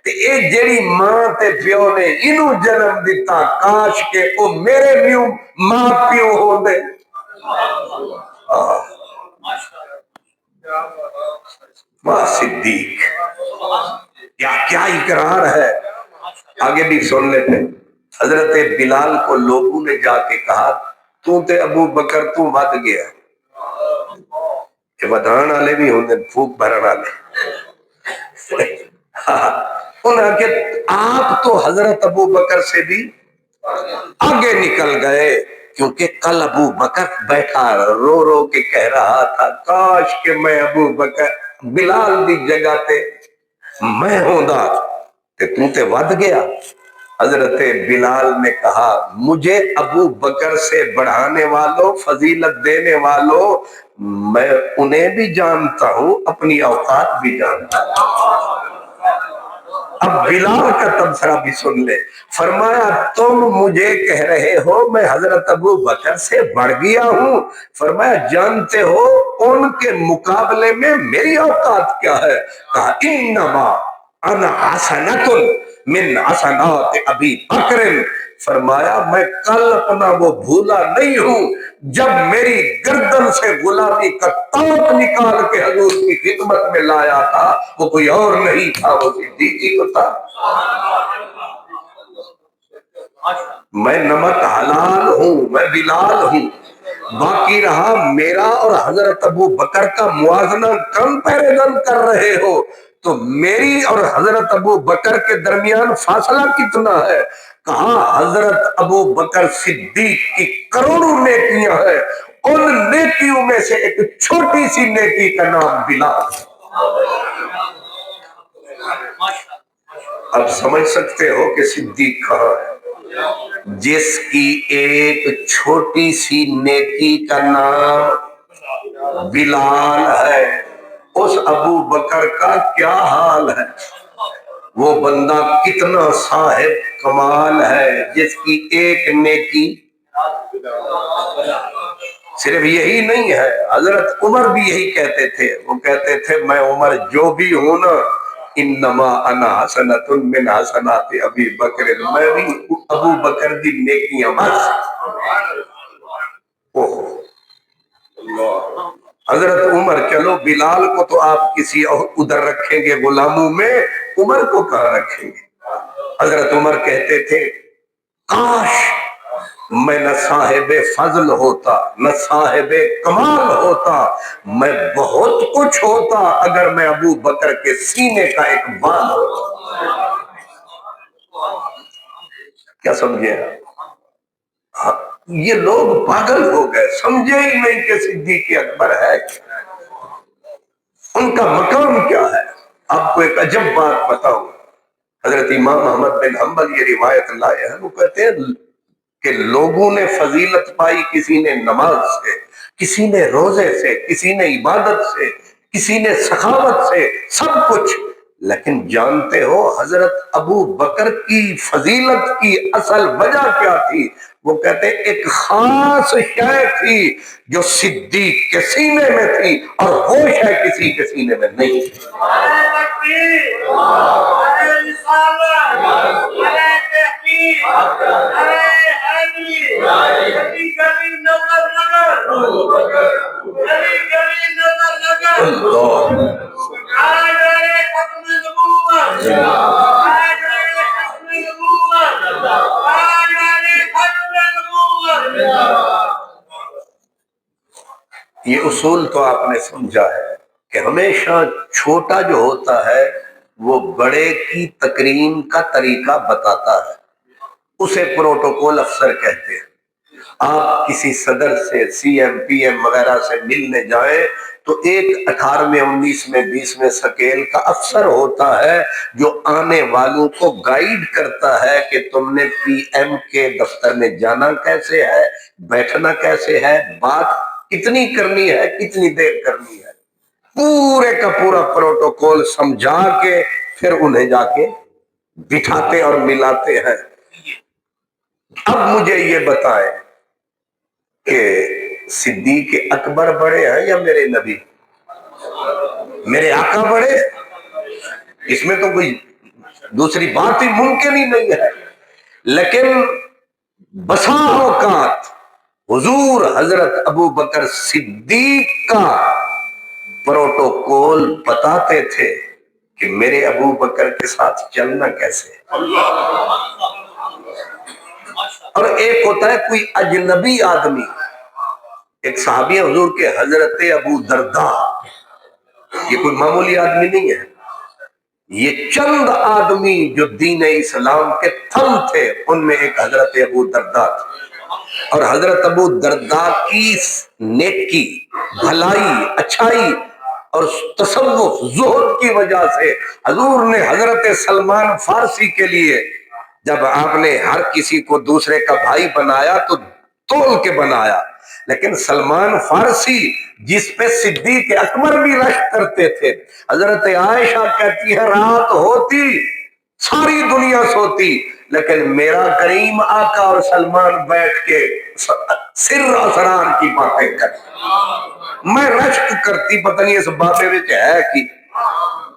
تے اے جیڑی ماں تے پیو نے انہوں جنم دیتا، کاش کے او میرے میوں ماں پیو ہوندے۔ ماں صدیق کیا اقرار ہے، آگے بھی سن لیتے۔ حضرت بلال کو لوگوں نے جا کے کہا تو تے ابو بکر تو ود گیا، کہ ودھان والے بھی ہوندے پھوک بھرن والے، انہوں نے کہا آپ تو حضرت ابو بکر سے بھی آگے نکل گئے، کیونکہ کل ابو بکر بیٹھا رو رو کے کہہ رہا تھا کاش کہ میں ابو بکر بلال دی جگہ تے میں ہوندا تے تو تے ود گیا۔ حضرت بلال نے کہا مجھے ابو بکر سے بڑھانے والوں، فضیلت دینے والوں، میں انہیں بھی جانتا ہوں، اپنی اوقات بھی جانتا ہوں۔ اب بلال کا تبصرہ بھی سن لے، فرمایا تم مجھے کہہ رہے ہو میں حضرت ابو بکر سے بڑھ گیا ہوں، فرمایا جانتے ہو ان کے مقابلے میں میری اوقات کیا ہے؟ کہا انما انا حسنۃ من حسنات ابی بکر، فرمایا میں کل اپنا وہ بھولا نہیں ہوں جب میری گردن سے غلامی کا تاج نکال کے حضور کی خدمت میں لایا تھا، وہ کوئی اور نہیں تھا، وہ صدیقی کو تھا۔ میں نمک حلال ہوں، میں بلال ہوں، باقی رہا میرا اور حضرت ابو بکر کا موازنہ کمپیریزن کر رہے ہو تو میری اور حضرت ابو بکر کے درمیان فاصلہ کتنا ہے؟ کہا حضرت ابو بکر صدیق کی کروڑوں نیکیاں ہیں، ان نیکیوں میں سے ایک چھوٹی سی نیکی کا نام بلال۔ اب سمجھ سکتے ہو کہ صدیق کہاں ہے؟ جس کی ایک چھوٹی سی نیکی کا نام بلال ہے، اس ابو بکر کا کیا حال ہے؟ وہ بندہ کتنا صاحب کمال ہے جس کی ایک نیکی۔ صرف یہی نہیں ہے، حضرت عمر بھی یہی کہتے تھے، وہ کہتے تھے میں عمر جو بھی ہوں نا انما انا حسنۃ من حسنات ابی بکر، میں بھی ابو بکر دی نیکیاں بس۔ حضرت عمر چلو بلال کو تو آپ کسی ادھر رکھیں گے غلاموں میں، عمر کو کہاں رکھیں گے؟ حضرت عمر کہتے تھے کاش میں نہ صاحب فضل ہوتا نہ صاحب کمال ہوتا، میں بہت کچھ ہوتا اگر میں ابو بکر کے سینے کا ایک بال ہوتا۔ کیا سمجھے آپ؟ یہ لوگ پاگل ہو گئے، سمجھے ہی نہیں کہ صدیق اکبر ہے کیا، ان کا مقام کیا ہے۔ آپ کو ایک عجب بات بتاؤں، حضرت امام احمد بن حنبل یہ روایت لائے ہیں، وہ کہتے ہیں کہ لوگوں نے فضیلت پائی، کسی نے نماز سے، کسی نے روزے سے، کسی نے عبادت سے، کسی نے سخاوت سے، سب کچھ، لیکن جانتے ہو حضرت ابو بکر کی فضیلت کی اصل وجہ کیا تھی؟ وہ کہتے ہیں ایک خاص شے تھی جو صدیق کے سینے میں تھی، اور وہ شے کسی کے سینے میں نہیں تھی۔ یہ اصول تو آپ نے سمجھا ہے کہ ہمیشہ چھوٹا جو ہوتا ہے وہ بڑے کی تکریم کا طریقہ بتاتا ہے، اسے پروٹوکول افسر کہتے ہیں۔ آپ کسی صدر سے، سی ایم پی ایم وغیرہ سے ملنے جائیں تو ایک 18ویں 19ویں 20ویں سکیل کا افسر ہوتا ہے جو آنے والوں کو گائیڈ کرتا ہے کہ تم نے پی ایم کے دفتر میں جانا کیسے ہے، بیٹھنا کیسے ہے، بات کتنی کرنی ہے، کتنی دیر کرنی ہے، پورے کا پورا پروٹوکول سمجھا کے پھر انہیں جا کے بٹھاتے اور ملاتے ہیں۔ اب مجھے یہ بتائیں کہ صدیق اکبر بڑے ہیں یا میرے نبی؟ میرے آقا بڑے ہیں، اس میں تو کوئی دوسری بات ہی ممکن ہی نہیں ہے۔ لیکن بسا اوقات حضور حضرت ابو بکر صدیق کا پروٹوکول بتاتے تھے کہ میرے ابو بکر کے ساتھ چلنا کیسے ہے۔ اور ایک ہوتا ہے کوئی اجنبی آدمی، ایک صحابی حضور کے حضرت ابو درداء، یہ کوئی معمولی آدمی نہیں ہے، یہ چند آدمی جو دین اسلام کے تھم تھے ان میں ایک حضرت ابو درداء تھے، اور حضرت ابو درداء کی نیکی، بھلائی، اچھائی اور تصوف، زہد کی وجہ سے حضور نے حضرت سلمان فارسی کے لیے، جب آپ نے ہر کسی کو دوسرے کا بھائی بنایا تو تول کے بنایا، لیکن سلمان فارسی جس پہ صدیق اکبر بھی رشک کرتے تھے، حضرت عائشہ کہتی ہے رات ہوتی ساری دنیا سوتی لیکن میرا کریم آقا اور سلمان بیٹھ کے سر اسرار کی باتیں کرتے، میں رشک کرتی، پتہ نہیں اس بابے وچ ہے کی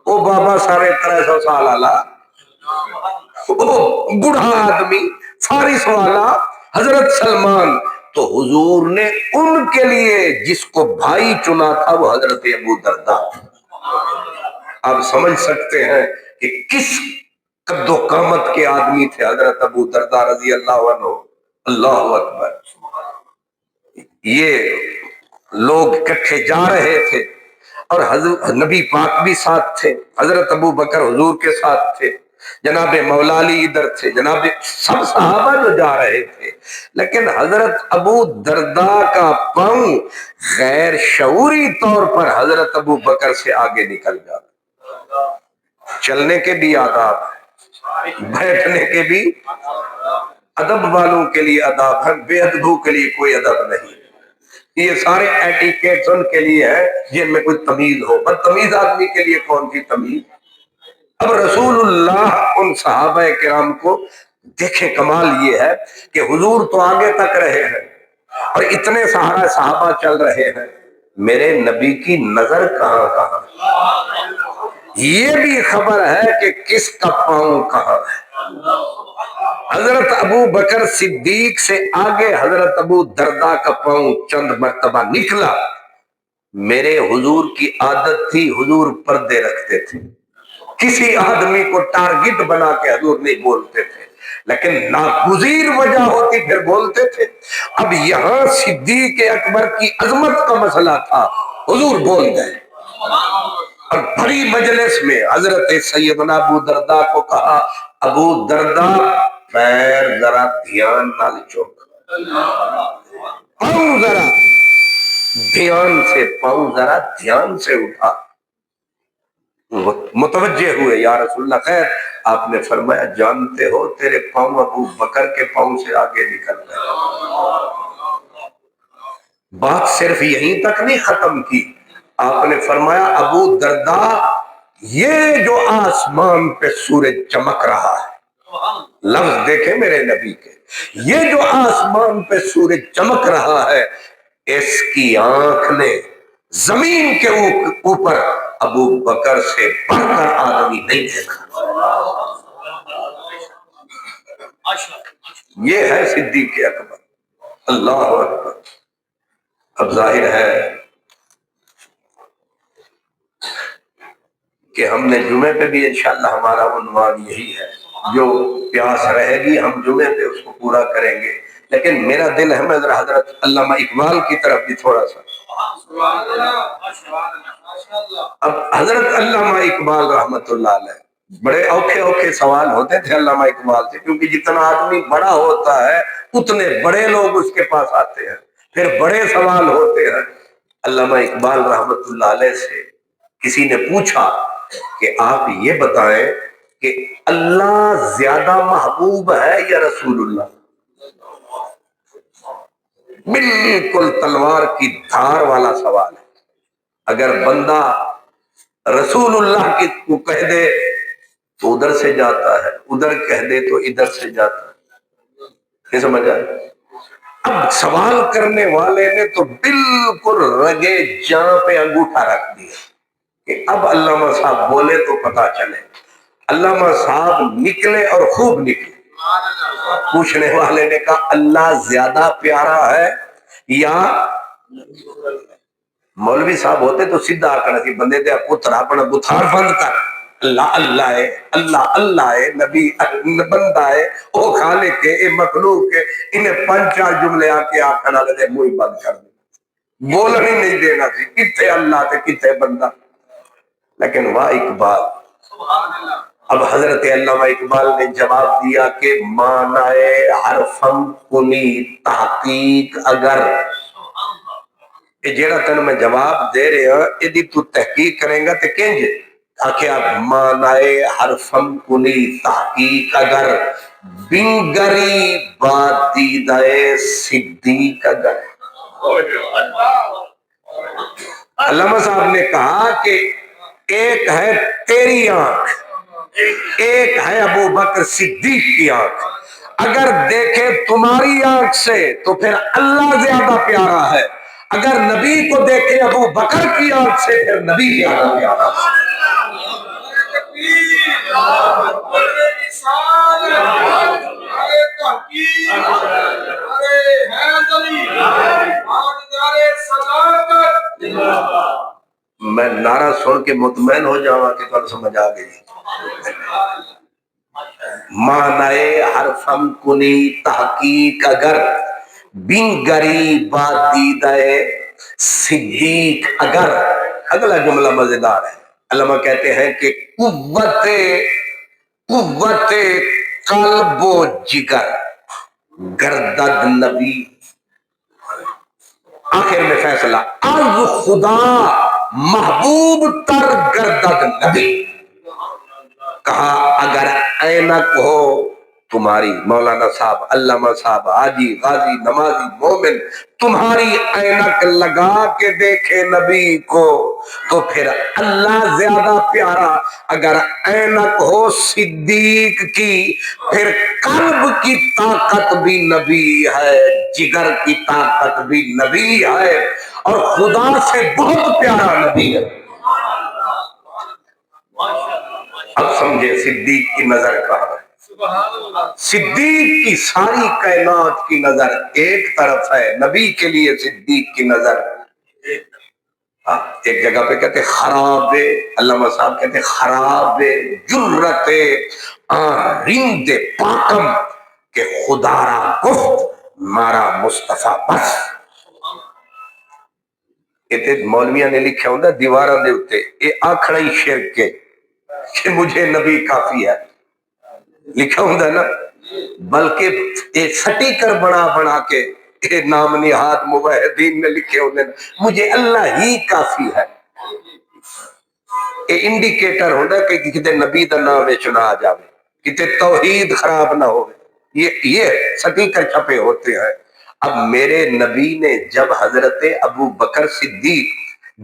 او بابا سارے 300 سال آلا بڑھا آدمی فارس والا حضرت سلمان، تو حضور نے ان کے لیے جس کو بھائی چنا تھا وہ حضرت ابو درداء۔ آپ سمجھ سکتے ہیں کہ کس قد و قامت کے آدمی تھے حضرت ابو درداء رضی اللہ عنہ۔ اللہ اکبر۔ یہ لوگ اکٹھے جا رہے تھے اور حضرت نبی پاک بھی ساتھ تھے، حضرت ابو بکر حضور کے ساتھ تھے، جناب مولا علی ادھر تھے، جناب سب صحابہ جو جا رہے تھے، لیکن حضرت ابو درداء کا پاؤں غیر شعوری طور پر حضرت ابو بکر سے آگے نکل جاتا۔ چلنے کے بھی آداب ہیں، بیٹھنے کے بھی، ادب والوں کے لیے آداب ہے، بے ادبوں کے لیے کوئی ادب نہیں۔ یہ سارے ایٹیکیٹس ان کے لیے ہے جن میں کوئی تمیز ہو، بدتمیز آدمی کے لیے کون سی تمیز۔ اب رسول اللہ ان صحابہ کرام کو دیکھیں، کمال یہ ہے کہ حضور تو آگے تک رہے ہیں اور اتنے سارے صحابہ چل رہے ہیں، میرے نبی کی نظر کہاں کہاں، یہ بھی خبر ہے کہ کس کا پاؤں کہاں ہے۔ حضرت ابو بکر صدیق سے آگے حضرت ابو درداء کا پاؤں چند مرتبہ نکلا۔ میرے حضور کی عادت تھی، حضور پردے رکھتے تھے، کسی آدمی کو ٹارگٹ بنا کے حضور نہیں بولتے تھے، لیکن ناگزیر وجہ ہوتی پھر بولتے تھے۔ اب یہاں صدیق اکبر کی عظمت کا مسئلہ تھا، حضور بول گئے، اور بڑی مجلس میں حضرت سیدنا ابو درداء کو کہا ابو درداء پیر ذرا دھیان نال چوک، پاؤں ذرا دھیان سے، پاؤں ذرا دھیان سے اٹھا۔ متوجہ ہوئے، یا رسول اللہ خیر؟ آپ نے فرمایا جانتے ہو تیرے پاؤں ابو بکر کے پاؤں سے آگے نکل گئے۔ بات صرف یہیں تک نہیں ختم کی، آپ نے فرمایا ابو دردا یہ جو آسمان پہ سورج چمک رہا ہے، لفظ دیکھیں میرے نبی کے، یہ جو آسمان پہ سورج چمک رہا ہے اس کی آنکھ نے زمین کے اوپر ابو بکر سے بڑھ کر آدمی نہیں دیکھا۔ یہ ہے صدیق اکبر۔ اللہ اکبر۔ اب ظاہر ہے کہ ہم نے جمعے پہ بھی انشاءاللہ ہمارا عنوان یہی ہے، جو پیاس رہے گی ہم جمعے پہ اس کو پورا کریں گے، لیکن میرا دل ہے میں ذرا حضرت علامہ اقبال کی طرف بھی تھوڑا سا۔ اب حضرت علامہ اقبال رحمت اللہ علیہ بڑے اوکھے سوال ہوتے تھے علامہ اقبال سے، کیونکہ جتنا آدمی بڑا ہوتا ہے اتنے بڑے لوگ اس کے پاس آتے ہیں، پھر بڑے سوال ہوتے ہیں۔ علامہ اقبال رحمت اللہ علیہ سے کسی نے پوچھا کہ آپ یہ بتائیں کہ اللہ زیادہ محبوب ہے یا رسول اللہ؟ بالکل تلوار کی دھار والا سوال ہے۔ اگر بندہ رسول اللہ کی کو کہہ دے تو ادھر سے جاتا ہے، ادھر کہہ دے تو ادھر سے جاتا ہے۔ یہ سمجھ آئے؟ اب سوال کرنے والے نے تو بالکل رگے جاں پہ انگوٹھا رکھ دیا کہ اب علامہ صاحب بولے تو پتا چلے۔ علامہ صاحب نکلے اور خوب نکلے۔ پوچھنے والے نے کہا اللہ زیادہ پیارا ہے یا مولوی صاحب ہوتے تو سیدھا آکڑا کہ بندے دے پتر اپنا بتھار بند کر، اللہ اللہ ہے، اللہ اللہ ہے، نبی بندہ ہے، او خالق ہے، اے مخلوق ہے، انہیں 5-4 جملے آ کے آکھنا لے منہ بند کر دے، بولنے نہیں دینا سی کتھے اللہ تے کتھے بندہ۔ لیکن واہ اقبال، اب حضرت علامہ اقبال نے جواب دیا کہ معنی حرفم کنی تحقیق اگر، جیڑا تن میں جواب دے رہے ہیں ایدی تو تحقیق کریں گا تے کنج آکھیا معنی حرفم کنی تحقیق اگر بنگری بادیدہ صدیق اگر۔ علامہ صاحب نے کہا کہ ایک ہے تیری آنکھ، ایک ہے ابو بکر صدیق کی آنکھ، اگر دیکھے تمہاری آنکھ سے تو پھر اللہ زیادہ پیارا ہے، اگر نبی کو دیکھے ابو بکر کی آنکھ سے پھر نبی زیادہ پیارا ہے۔ میں نعرہ سن کے مطمئن ہو جاؤں کہ تمہیں سمجھ آ گئی۔ معنی حرفم کنی تحقیق اگر بنگری بادیدہ صدیق اگر۔ اگلا جملہ مزیدار ہے، علامہ کہتے ہیں کہ قوت قلب و جگر گردد نبی، آخر میں فیصلہ از خدا محبوب تر گردد نبی۔ کہا اگر اینک ہو تمہاری، مولانا صاحب، علامہ صاحب، حاجی، غازی، نمازی، مومن تمہاری اینک لگا کے دیکھے نبی کو تو پھر اللہ زیادہ پیارا، اگر اینک ہو صدیق کی پھر قلب کی طاقت بھی نبی ہے، جگر کی طاقت بھی نبی ہے، اور خدا سے بہت پیارا نبی ہے۔ اب سمجھے صدیق کی نظر کہاں ہے؟ صدیق کی ساری کائنات کی نظر ایک طرف ہے، نبی کے لیے صدیق کی نظر ایک جگہ پہ کہتے خراب، علامہ صاحب کہتے خراب جرت رند پاکم کہ خدا را گفت مارا مصطفیٰ بس۔ یہ مولویاں نے لکھا ہوتا دیواراں دے اتے، یہ آکھنا ہی شرک ہے کہ مجھے نبی کافی ہے، لکھا ہوتا ہے نا، بلکہ سٹیکر بنا بنا کے نام نہاد موحدین نے لکھے ہونے مجھے اللہ ہی کافی ہے. یہ انڈیکیٹر ہوتا کہ کتے نبی دا نام چنا آ جاوے, کتے توحید خراب نہ ہو. یہ سٹیکر چھپے ہوتے ہیں. اب میرے نبی نے جب حضرت ابو بکر صدیق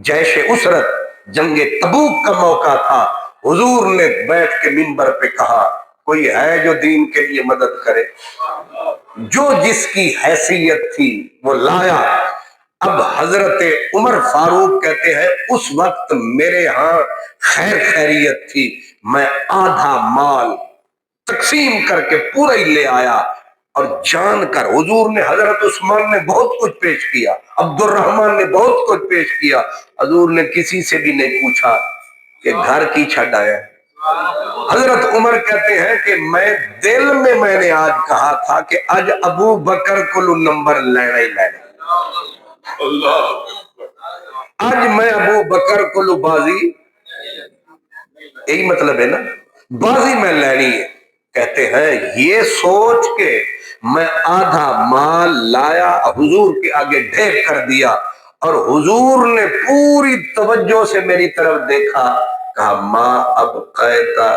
جیش اسرت جنگ تبوک کا موقع تھا, حضور نے بیٹھ کے منبر پہ کہا کوئی ہے جو دین کے لیے مدد کرے. جو جس کی حیثیت تھی وہ لایا. اب حضرت عمر فاروق کہتے ہیں اس وقت میرے ہاں خیر خیریت تھی, میں آدھا مال تقسیم کر کے پورا ہی لے آیا. اور جان کر حضور نے, حضرت عثمان نے بہت کچھ پیش کیا, عبد الرحمن نے بہت کچھ پیش کیا, حضور نے کسی سے بھی نہیں پوچھا کہ گھر کی چھڈ آیا. حضرت عمر کہتے ہیں کہ دل میں نے آج کہا تھا کہ آج ابو بکر کو نمبر لینا ہی لینا, آج میں ابو بکر کو بازی, یہی مطلب ہے نا, بازی میں لینی ہے. کہتے ہیں یہ سوچ کے میں آدھا مال لایا, حضور کے آگے ڈھیر کر دیا, اور حضور نے پوری توجہ سے میری طرف دیکھا, کہا ماں اب قیتا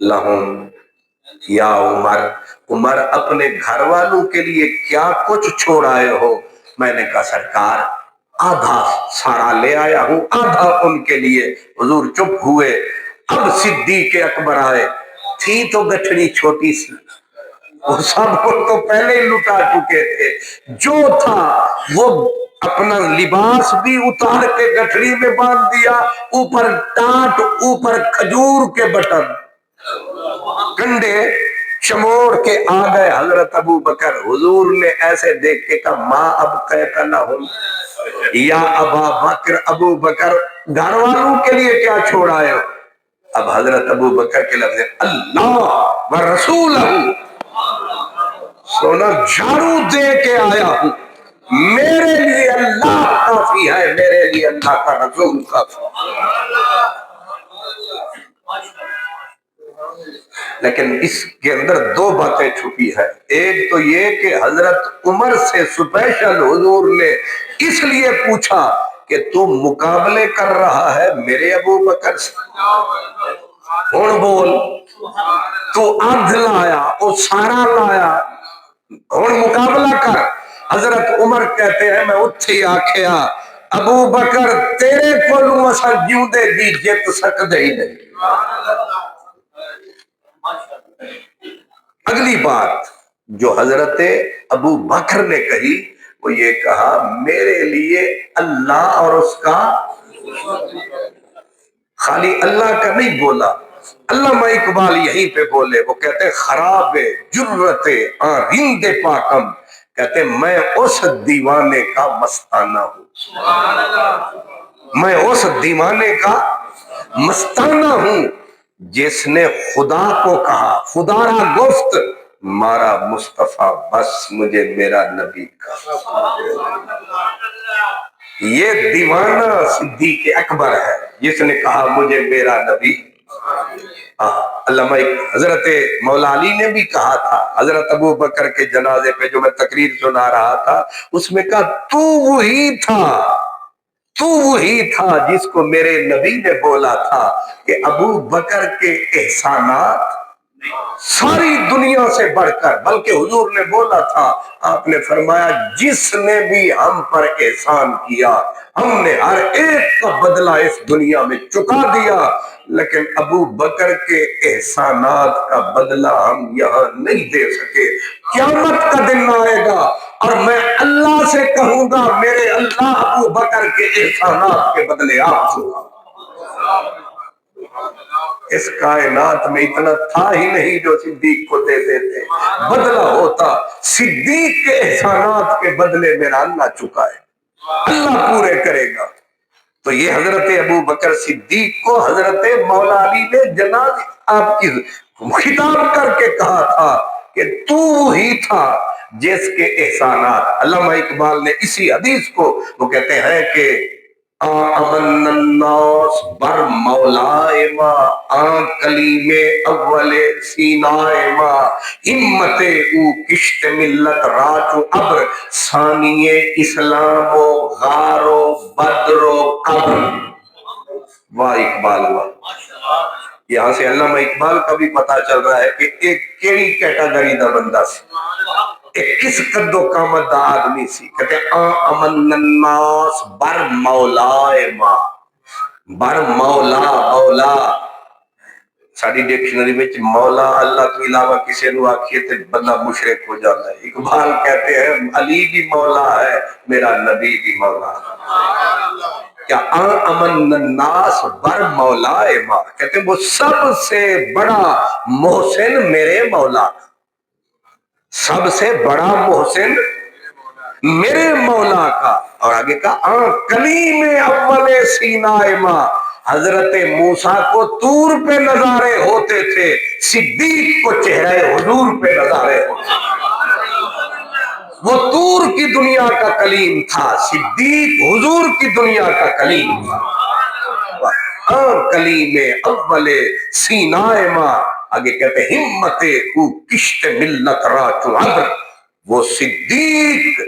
لہم یا عمر, عمر اپنے گھر والوں کے لیے کیا کچھ چھوڑ آئے ہو. میں نے کہا سرکار آدھا سارا لے آیا ہوں, آدھا ان کے لیے. حضور چپ ہوئے. اب صدیق اکبر آئے, تھی تو گٹھڑی چھوٹی سی, وہ سب کو تو پہلے ہی لٹا چکے تھے. جو تھا وہ اپنا لباس بھی اتار کے گٹھڑی میں باندھ دیا, اوپر ٹاٹ, اوپر کھجور کے بٹن, کنڈے چموڑ کے آ گئے حضرت ابو بکر. حضور نے ایسے دیکھ کے کہا ماں اب کہتا نہ ہوں یا ابا بکر, ابو بکر گھر والوں کے لیے کیا چھوڑ آئے ہو. اب حضرت ابو بکر کے لفظ اللہ و رسولہ, سونا جھاڑو دے کے آیا ہوں, میرے لیے اللہ کافی ہے, میرے لیے اللہ کا رسول کافی. لیکن اس کے اندر دو باتیں چھپی ہے. ایک تو یہ کہ حضرت عمر سے سپیشل حضور نے اس لیے پوچھا کہ تو مقابلے کر رہا ہے میرے ابو بکر سے, ہن بول, تو آدھ لایا وہ سارا لایا, ہن مقابلہ کر. حضرت عمر کہتے ہیں میں اتھی آکھیا ابو بکر تیرے کولوں اساں جیوندے دی جت سکدے ہی نہیں. اگلی بات جو حضرت ابو بکر نے کہی وہ یہ کہا میرے لیے اللہ اور اس کا, خالی اللہ کا نہیں بولا. علامہ اقبال یہیں پہ بولے, وہ کہتے ہیں خراب جرت رند پاکم, کہتے ہیں میں اس دیوانے کا مستانہ ہوں, میں اس دیوانے کا مستانہ ہوں جس نے خدا کو کہا, خدا را گفت مارا مصطفیٰ بس مجھے میرا نبی کا. یہ دیوانہ صدیق اکبر ہے جس نے کہا مجھے میرا نبی. علامہ حضرت مولا علی نے بھی کہا تھا حضرت ابو بکر کے جنازے پہ, جو میں تقریر سنا رہا تھا, اس میں کہا تو وہی تھا, تو وہی تھا جس کو میرے نبی نے بولا تھا کہ ابو بکر کے احسانات ساری دنیا سے بڑھ کر, بلکہ حضور نے بولا تھا, آپ نے فرمایا جس نے بھی ہم پر احسان کیا ہم نے ہر ایک کا بدلہ اس دنیا میں چکا دیا, لیکن ابو بکر کے احسانات کا بدلہ ہم یہاں نہیں دے سکے. قیامت کا دن آئے گا اور میں اللہ سے کہوں گا میرے اللہ ابو بکر کے احسانات کے بدلے آپ چکا. اس کائنات میں اتنا تھا ہی نہیں جو صدیق کو دے دیتے, بدلہ ہوتا. صدیق کے احسانات کے بدلے میرا اللہ چکا ہے, اللہ پورے کرے گا. تو یہ حضرت ابو بکر صدیق کو حضرت مولا علی نے جناب آپ کی خطاب کر کے کہا تھا کہ تو ہی تھا جس کے احسانات. علامہ اقبال نے اسی حدیث کو وہ کہتے ہیں کہ امن الناس بر مولائے ما کلیم اول سینائے ما ہمت او کشت ملت راچو ابر ثانی اسلام و غار و بدر و قبر۔ واہ اقبال واہ، یہاں سے علامہ اقبال کا بھی پتا چل رہا ہے کہ ایک کیڑی کیٹاگری دا بندہ سی، ایک کس قد و قامت دا آدمی سی۔ کہتے ہیں امن الناس بر مولائے ما، بر مولا، مولا ساری ڈکشنری میں مولا اللہ تو علاوہ کسی نو آکھیے تے بندہ مشرک ہو جاتا ہے۔ اقبال کہتے ہیں علی بھی مولا ہے، میرا نبی بھی مولا ہے۔ کیا امن الناس بر مولائے ما، کہتے ہیں وہ سب سے بڑا محسن میرے مولا، سب سے بڑا محسن میرے مولا کا۔ اور آگے کا کلیم اول سینائے ما، حضرت موسیٰ کو طور پہ نظارے ہوتے تھے، صدیق کو چہرہ حضور پہ نظارے ہوتے تھے۔ وہ طور کی دنیا کا کلیم تھا، صدیق حضور کی دنیا کا کلیم تھا۔ کلیم اول سینائے ما، آگے کہتے ہیں ہمت کو کشت ملت راچو ابر، وہ صدیق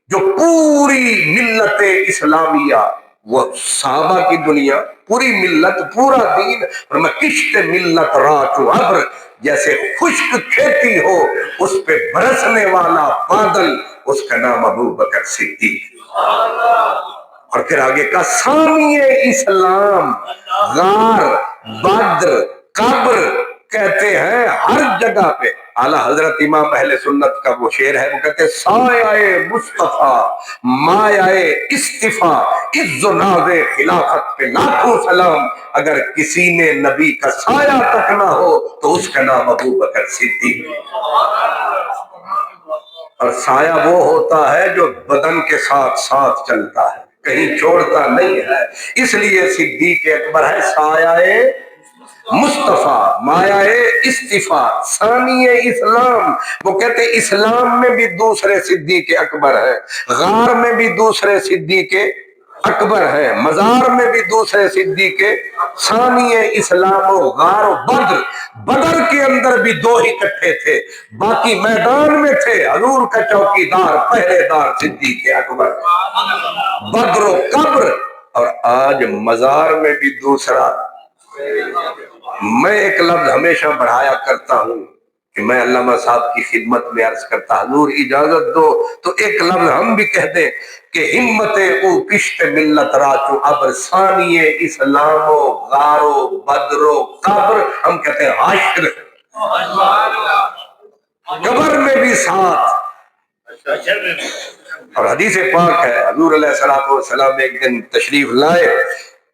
جو پوری ملت اسلامیہ، وہ صحابہ کی دنیا، پوری ملت، پورا دین، اور میں کشت ملت راچو ابر، جیسے خشک کھیتی ہو اس پہ برسنے والا بادل، اس کا نام ابو بکر صدیق۔ اور پھر آگے کا ثانی اسلام، غار، بدر، قبر، کہتے ہیں ہر جگہ پہ۔ اعلیٰ حضرت امام اہل سنت کا وہ شعر ہے، وہ کہتے ہیں سایہ مصطفیٰ مایہ اصطفیٰ عز و ناز خلافت پہ لاکھوں سلام، اگر کسی نے نبی کا سایہ تک نہ ہو تو اس کا نام ابو بکر صدیق۔ اور سایہ وہ ہوتا ہے جو بدن کے ساتھ ساتھ چلتا ہے، کہیں چھوڑتا نہیں ہے، اس لیے صدیق اکبر ہے سایہ مصطفیٰ مایہ اصطفیٰ ثانی اسلام۔ وہ کہتے ہیں اسلام میں بھی دوسرے صدیق اکبر ہے، غار میں بھی دوسرے صدیق اکبر ہے، مزار میں بھی دوسرے صدیق ثانی اسلام و غار و بدر۔ بدر کے اندر بھی دو ہی کٹھے تھے، باقی میدان میں تھے حضور کا چوکیدار پہرے دار صدیق اکبر، بدر و قبر۔ اور آج مزار میں بھی دوسرا۔ میں ایک لفظ ہمیشہ بڑھایا کرتا ہوں کہ میں علامہ صاحب کی خدمت میں عرض کرتا، حضور اجازت دو تو ایک لفظ ہم بھی کہہ دیں کہ ہمت او کشت ملت راچو ابر ثانی اسلام و غار و بدر و قبر، ہم کہتے ہیں حشر، قبر میں بھی ساتھ۔ اور حدیث پاک ہے، حضور علیہ الصلوۃ والسلام ایک دن تشریف لائے،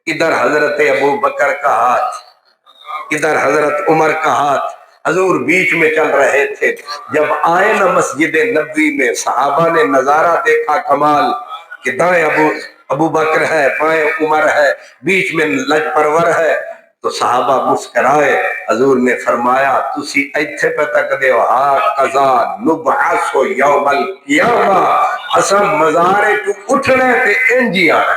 ادھر حضرت ابو بکر کا ہاتھ، ادھر حضرت عمر کا ہاتھ، حضور بیچ میں چل رہے تھے۔ جب آئے نا مسجد نبوی میں، صحابہ نے نظارہ دیکھا کمال کہ دائیں ابو بکر ہے، بائیں عمر ہے، بیچ میں لج پرور ہے، تو صحابہ مسکرائے۔ حضور نے فرمایا تسی ایتھے پہ تک دیو، ہا قضا نبعث یوم القیامہ، اساں مزارے تو اٹھنے تے انجی آنا۔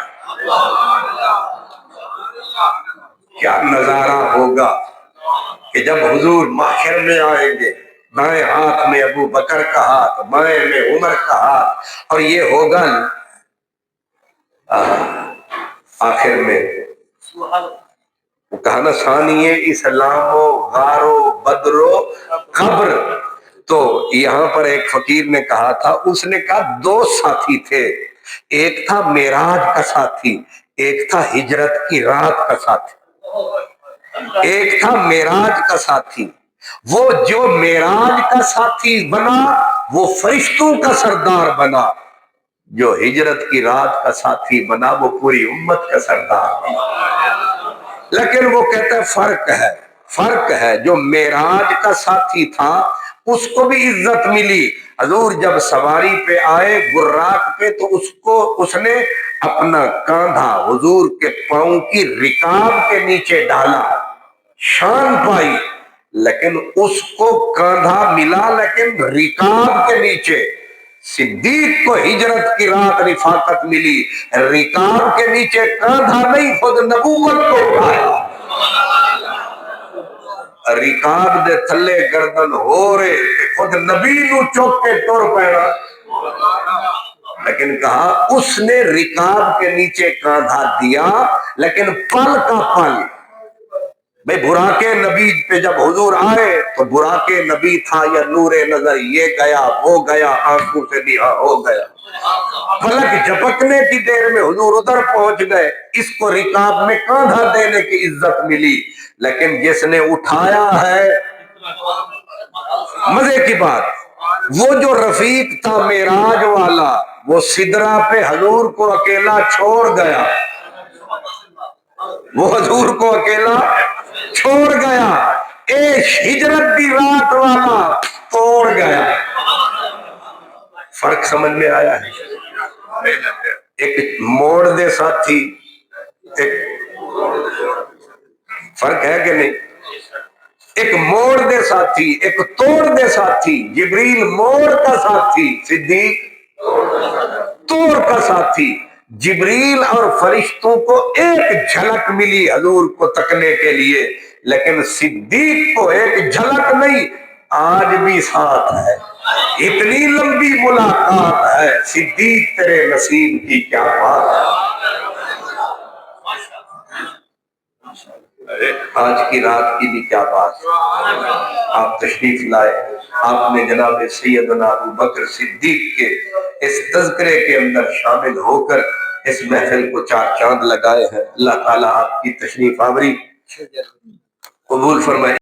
کیا نظارہ ہوگا کہ جب حضور محشر میں آئیں گے، دائیں ہاتھ میں ابو بکر کا ہاتھ، بائیں میں عمر کا ہاتھ، اور یہ ہوگا آخر میں وہ کہا نا ثانی اسلام و غار و بدر و قبر۔ تو یہاں پر ایک فقیر نے کہا تھا، اس نے کہا دو ساتھی تھے، ایک تھا معراج کا ساتھی، ایک تھا ہجرت کی رات کا ساتھی۔ ایک تھا معراج کا ساتھی، وہ جو معراج کا ساتھی بنا وہ فرشتوں کا سردار بنا، جو ہجرت کی رات کا ساتھی بنا وہ پوری امت کا سردار بنا۔ لیکن وہ کہتا ہے فرق ہے، جو معراج کا ساتھی تھا اس کو بھی عزت ملی، حضور جب سواری پہ آئے براق پہ تو اس نے اپنا کاندھا حضور کے پاؤں کی رکاب کے نیچے ڈالا، شان پائی، لیکن اس کو کاندھا ملا لیکن رکاب کے نیچے۔ صدیق کو ہجرت کی رات رفاقت ملی، رکاب کے نیچے کاندھا نہیں، خود نبوت کو اٹھایا، رکاب دے تھلے گردن ہو رہے کہ خود نبی نو چوک کے ٹر پینا، لیکن کہا اس نے رکاب کے نیچے کاندھا دیا، لیکن پل کا پل بھئی براق نبی پہ جب حضور آئے تو براق نبی تھا یا نور نظر، یہ گیا وہ گیا، آنکھوں سے نہا ہو گیا، پلک جھپکنے کی دیر میں حضور ادھر پہنچ گئے، اس کو رکاب میں کاندھا دینے کی عزت ملی، لیکن جس نے اٹھایا ہے، مزے کی بات، وہ جو رفیق تھا معراج والا، وہ سدرہ پہ حضور کو اکیلا چھوڑ گیا، وہ حضور کو اکیلا چھوڑ گیا، ایک ہجرت دی رات والا توڑ گیا۔ فرق سمجھ میں آیا ہے؟ ایک موڑ دے ساتھی، ایک فرق ہے کہ نہیں؟ ایک موڑ دے ساتھی، ایک توڑ دے ساتھی، جبریل موڑ کا ساتھی، صدیق توڑ کا ساتھی۔ جبریل اور فرشتوں کو ایک جھلک ملی حضور کو تکنے کے لیے، لیکن صدیق کو ایک جھلک نہیں، آج بھی ساتھ ہے، اتنی لمبی ملاقات ہے، صدیق تیرے نصیب کی کیا بات ہے۔ آج کی رات کی بھی کیا بات ہے، آپ تشریف لائے، آپ نے جناب سیدنا ابو بکر صدیق کے اس تذکرے کے اندر شامل ہو کر اس محفل کو چار چاند لگائے ہیں۔ اللہ تعالیٰ آپ کی تشریف آوری قبول فرمائے۔